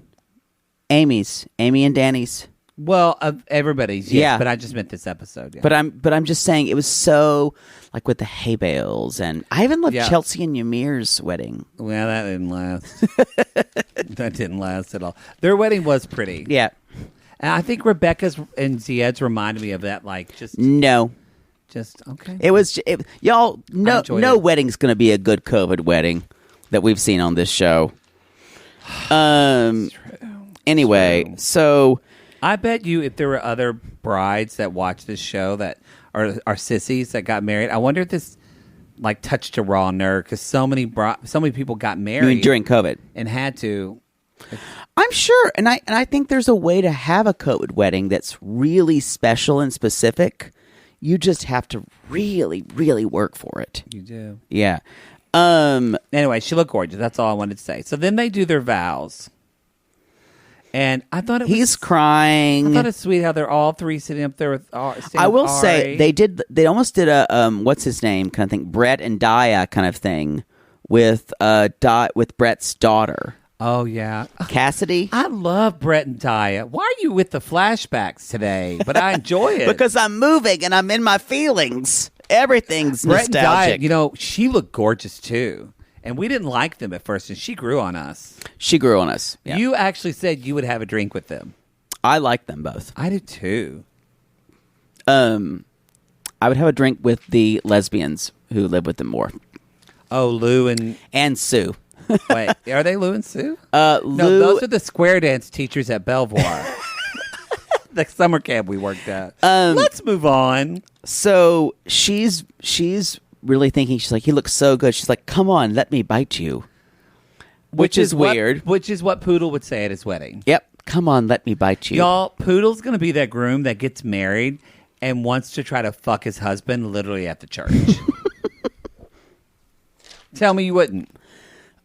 Amy and Danny's. Well, of everybody's, yes, but I just meant this episode. Yeah. But I'm just saying it was so like with the hay bales, and I even loved Chelsea and Ymir's wedding. Well, that didn't last. That didn't last at all. Their wedding was pretty. Yeah, and I think Rebecca's and Zied's reminded me of that. Like just okay. It was y'all. No wedding's going to be a good COVID wedding that we've seen on this show. Anyway, so. I bet you if there were other brides that watched this show that are sissies that got married, I wonder if this like touched a raw nerve because so many people got married. You mean during COVID and had to. I'm sure, and I think there's a way to have a COVID wedding that's really special and specific. You just have to really, really work for it. You do, yeah. Anyway, she looked gorgeous. That's all I wanted to say. So then they do their vows. And I thought he's crying. I thought it's sweet how they're all three sitting up there with. I will say they almost did a what's his name kind of thing, Brett and Daya kind of thing with Brett's daughter. Oh, yeah. Cassidy. I love Brett and Taya. Why are you with the flashbacks today? But I enjoy it. Because I'm moving and I'm in my feelings. Everything's Brett nostalgic. and Taya, she looked gorgeous, too. And we didn't like them at first, and she grew on us. She grew on us. Yeah. You actually said you would have a drink with them. I like them both. I do, too. I would have a drink with the lesbians who live with them more. Oh, Lou and Sue. Wait, are they Lou and Sue? Lou, no, those are the square dance teachers at Belvoir. The summer camp we worked at. Let's move on. So she's really thinking, she's like, he looks so good. She's like, come on, let me bite you. Which is weird. Which is what Poodle would say at his wedding. Yep. Come on, let me bite you. Y'all, Poodle's going to be that groom that gets married and wants to try to fuck his husband literally at the church. Tell me you wouldn't.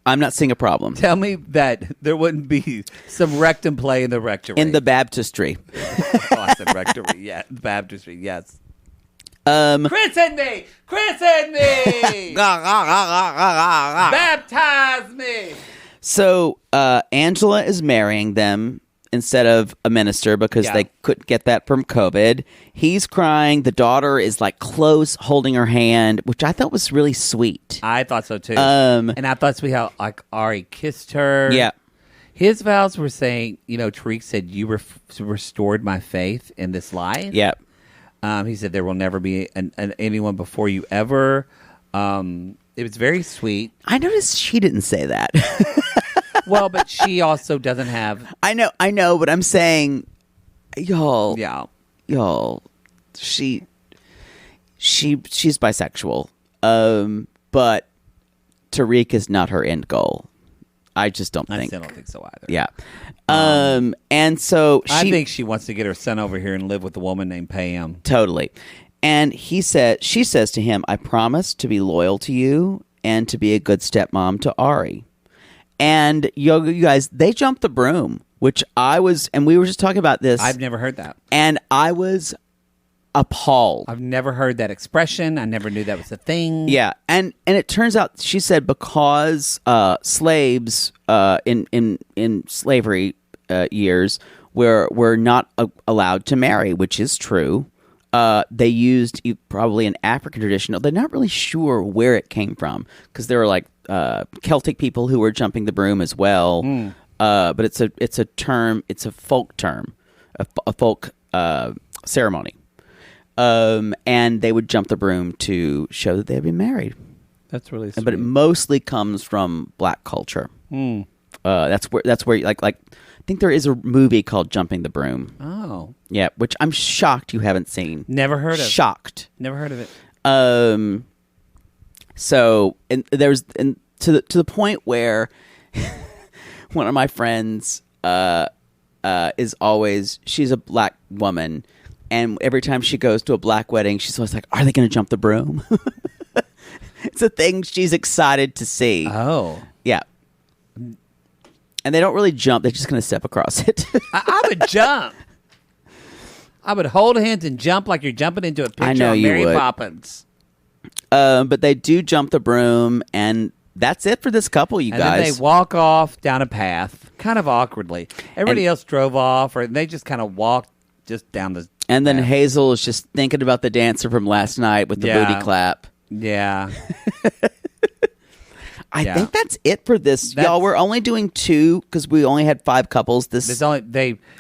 I'm not seeing a problem. Tell me that there wouldn't be some rectum play in the rectory. In the baptistry. Oh, I said rectory. Yeah, baptistry, yes. Chris and me! Baptize me! So Angela is marrying them instead of a minister because they couldn't get that from COVID. He's crying. The daughter is like close, holding her hand, which I thought was really sweet. I thought so too. And I thought sweet how like Ari kissed her. Yeah. His vows were saying, Tariq said, you restored my faith in this life. Yeah. He said there will never be anyone before you ever. It was very sweet. I noticed she didn't say that. Well, but she also doesn't have. I know, but I'm saying, y'all. Yeah. Y'all, she's bisexual. But Tariq is not her end goal. I just don't think. I still don't think so either. Yeah. And so I think she wants to get her son over here and live with a woman named Pam. Totally. And she says to him, I promise to be loyal to you and to be a good stepmom to Ari. And you guys, they jumped the broom, which I was, and we were just talking about this. I've never heard that. And I was appalled. I've never heard that expression. I never knew that was a thing. Yeah. And it turns out, she said, because slaves in slavery years were not allowed to marry, which is true. They used probably an African tradition. They're not really sure where it came from because there were like Celtic people who were jumping the broom as well. But it's a term. It's a folk term, a folk ceremony. And they would jump the broom to show that they had been married. That's really sweet. But it mostly comes from black culture. That's where like I think there is a movie called Jumping the Broom. Oh. Yeah, which I'm shocked you haven't seen. Never heard of. Shocked. Never heard of it. So, and there's to the point where one of my friends is always, she's a black woman, and every time she goes to a black wedding, she's always like, are they going to jump the broom? It's a thing she's excited to see. Oh. Yeah. And they don't really jump. They're just going to step across it. I would jump. I would hold hands and jump like you're jumping into a picture of Mary Poppins. But they do jump the broom, and that's it for this couple, you guys. And then they walk off down a path, kind of awkwardly. Everybody else drove off, or they just kind of walked just down the And then Hazel is just thinking about the dancer from last night with the booty clap. Yeah. I think that's it for this, y'all. We're only doing 2 because we only had 5 couples.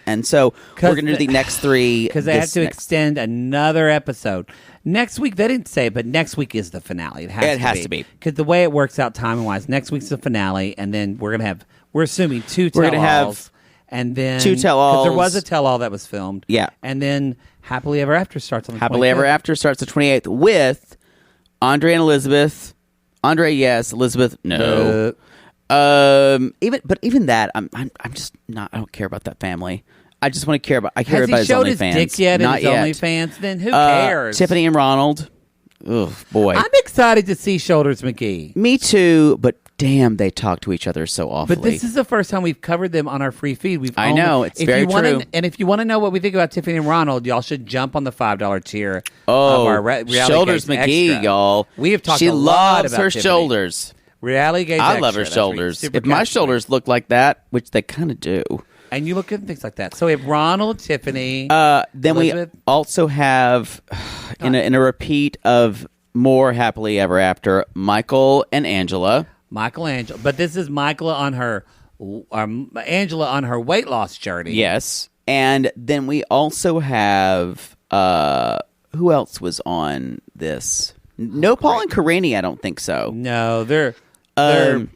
And so we're going to do the next 3 because they have to extend another episode next week. They didn't say, but next week is the finale. It has to be because the way it works out timing wise, next week's the finale, and then we're assuming 2 tell-alls. We're going to have and then 2 tell-alls. There was a tell-all that was filmed. Yeah, and then Happily Ever After starts on the 25th. Happily Ever After starts the 28th with Andre and Elizabeth. Andre, yes. Elizabeth, no. Even that, I'm just not. I don't care about that family. I just want to care about. I care about his OnlyFans. Has he showed his dick yet? Not in his yet. OnlyFans? Then who cares? Tiffany and Ronald. Oh boy, I'm excited to see Shoulders McGee. Me too, but damn, they talk to each other so awfully. But this is the first time we've covered them on our free feed. I know, it's very true. And if you want to know what we think about Tiffany and Ronald, y'all should jump on the $5 tier of our reality Shoulders Case McGee, Extra. y'all. We have talked she a lot loves about her Tiffany. shoulders. Reality Gaze I Extra. love her That's where you shoulders. super If my catch shoulders look like that, which they kind of do. and you look good and things like that. So we have Ronald, Tiffany. Then Elizabeth. we also have, in a repeat of more Happily Ever After, Michael and Angela. Angela. But this is Angela on her weight loss journey. Yes. And then we also have, who else was on this? No Paul and Karini, I don't think so. No, they're going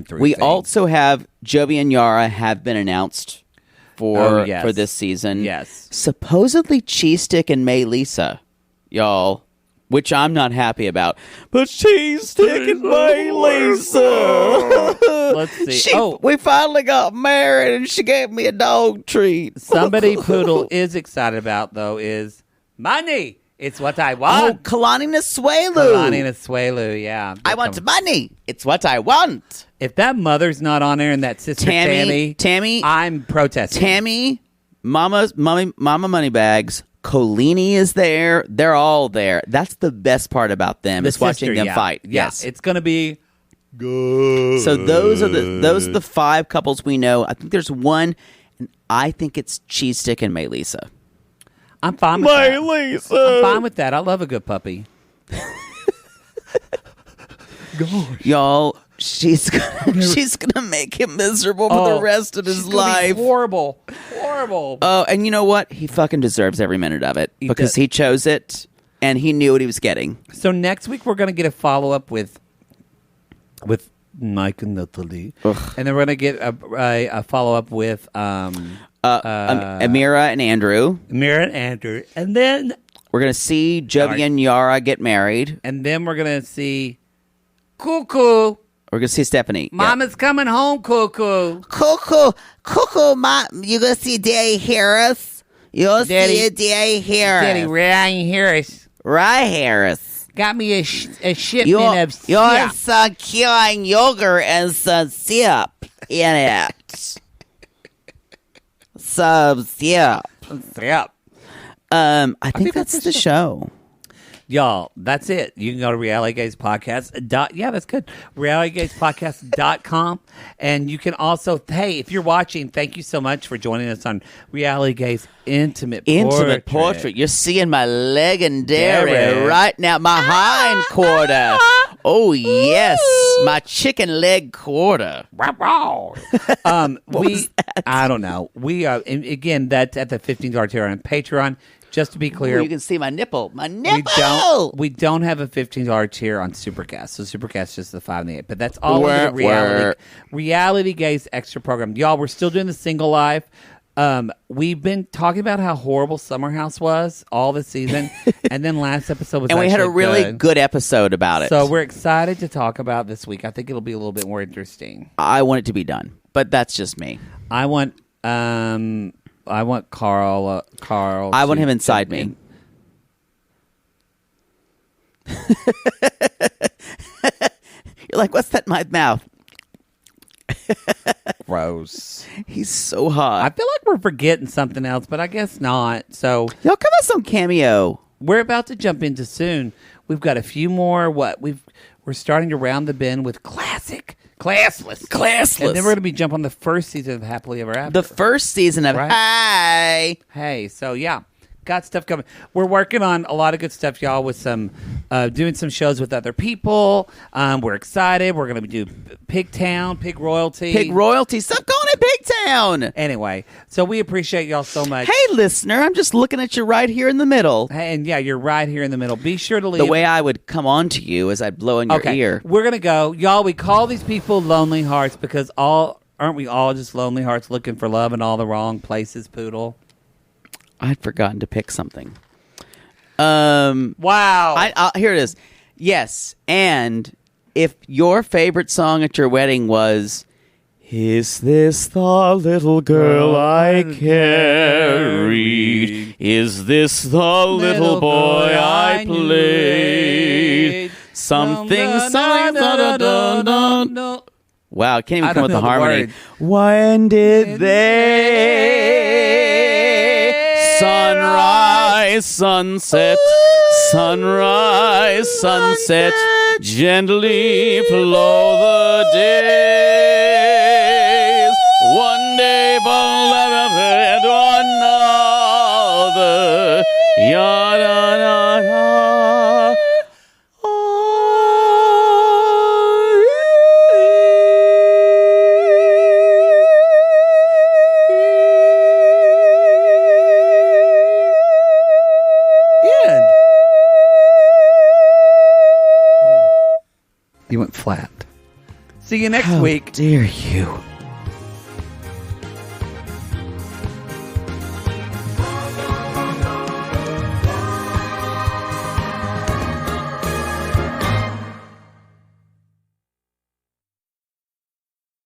through. We things. also have Jovi and Yara have been announced for this season. Yes. Supposedly Cheese Stick and May Lisa, y'all, which I'm not happy about. But Cheese Stick and May Lisa. Let's see. We finally got married and she gave me a dog treat. Somebody Poodle is excited about though is money. It's what I want. Kalani Nasuelu. Kalani Nasuelu, yeah. I want money. It's what I want. If that mother's not on there and that sister Tammy, I'm protesting. Tammy, Mama Moneybags, Colini is there. They're all there. That's the best part about them is watching them fight. Yeah, yes, it's going to be good. So those are the 5 couples we know. I think there's one, and I think it's Cheese Stick and May Lisa. I'm fine with that. Lisa. I'm fine with that. I love a good puppy. Y'all, she's gonna make him miserable for the rest of his life. Horrible. Oh, and you know what? He fucking deserves every minute of it because he chose it and he knew what he was getting. So next week we're going to get a follow up with Mike and Natalie, and then we're going to get a follow up with Amira and Andrew. And then we're gonna see Jovi and Yara get married, and then we're going to see Cuckoo. We're gonna see Stephanie. Mama's coming home, Cuckoo. Cuckoo, Mom. You gonna see Daddy Harris? You'll see Daddy Harris. Daddy Ryan Harris. Got me a shipment of syrup. Your son curing yogurt and some syrup in it. Some syrup. I think that's the show. Y'all, that's it. You can go to realitygazepodcast. Yeah, that's good. realitygazepodcast.com. And you can also, hey, if you're watching, thank you so much for joining us on Reality Gaze Intimate Portrait. You're seeing my legendary right now, my hind quarter. Oh, yes. My chicken leg quarter. I don't know. We are, again, that's at the $15 tier on Patreon. Just to be clear, you can see my nipple. We don't have a $15 tier on Supercast. So Supercast is just the 5 and the 8. But that's all of the Reality Gaze extra program. Y'all, we're still doing the single life. We've been talking about how horrible Summer House was all this season. And then last episode was and we had a really good episode about it. So we're excited to talk about this week. I think it'll be a little bit more interesting. I want it to be done. But that's just me. I want Carl. I want him inside me. You're like, what's that in my mouth? Gross. He's so hot. I feel like we're forgetting something else, but I guess not. So y'all come us some Cameo. We're about to jump into soon. We've got a few more. We're starting to round the bend with Classless. And then we're going to be jumping on the first season of Happily Ever After. The first season of Hey. So, yeah. Got stuff coming. We're working on a lot of good stuff, y'all, with some doing some shows with other people. We're excited. We're going to do Pig Royalty. Stop calling it Pigtown. Anyway, so we appreciate y'all so much. Hey, listener, I'm just looking at you right here in the middle. Hey, and yeah, you're right here in the middle. Be sure to leave. The way I would come on to you is I'd blow in your ear. We're going to go. Y'all, we call these people lonely hearts because aren't we all just lonely hearts looking for love in all the wrong places, Poodle? I'd forgotten to pick something. Wow. Here it is. Yes, and if your favorite song at your wedding was "Is This the Little Girl I Carried? Is this the little boy I played? Something, Wow, I can't even come with the harmony. When did they sunrise, sunset, sunrise, sunset, Gently flow the days. One day beloved and another. Yada da da. You went flat. See you next How week. dare you?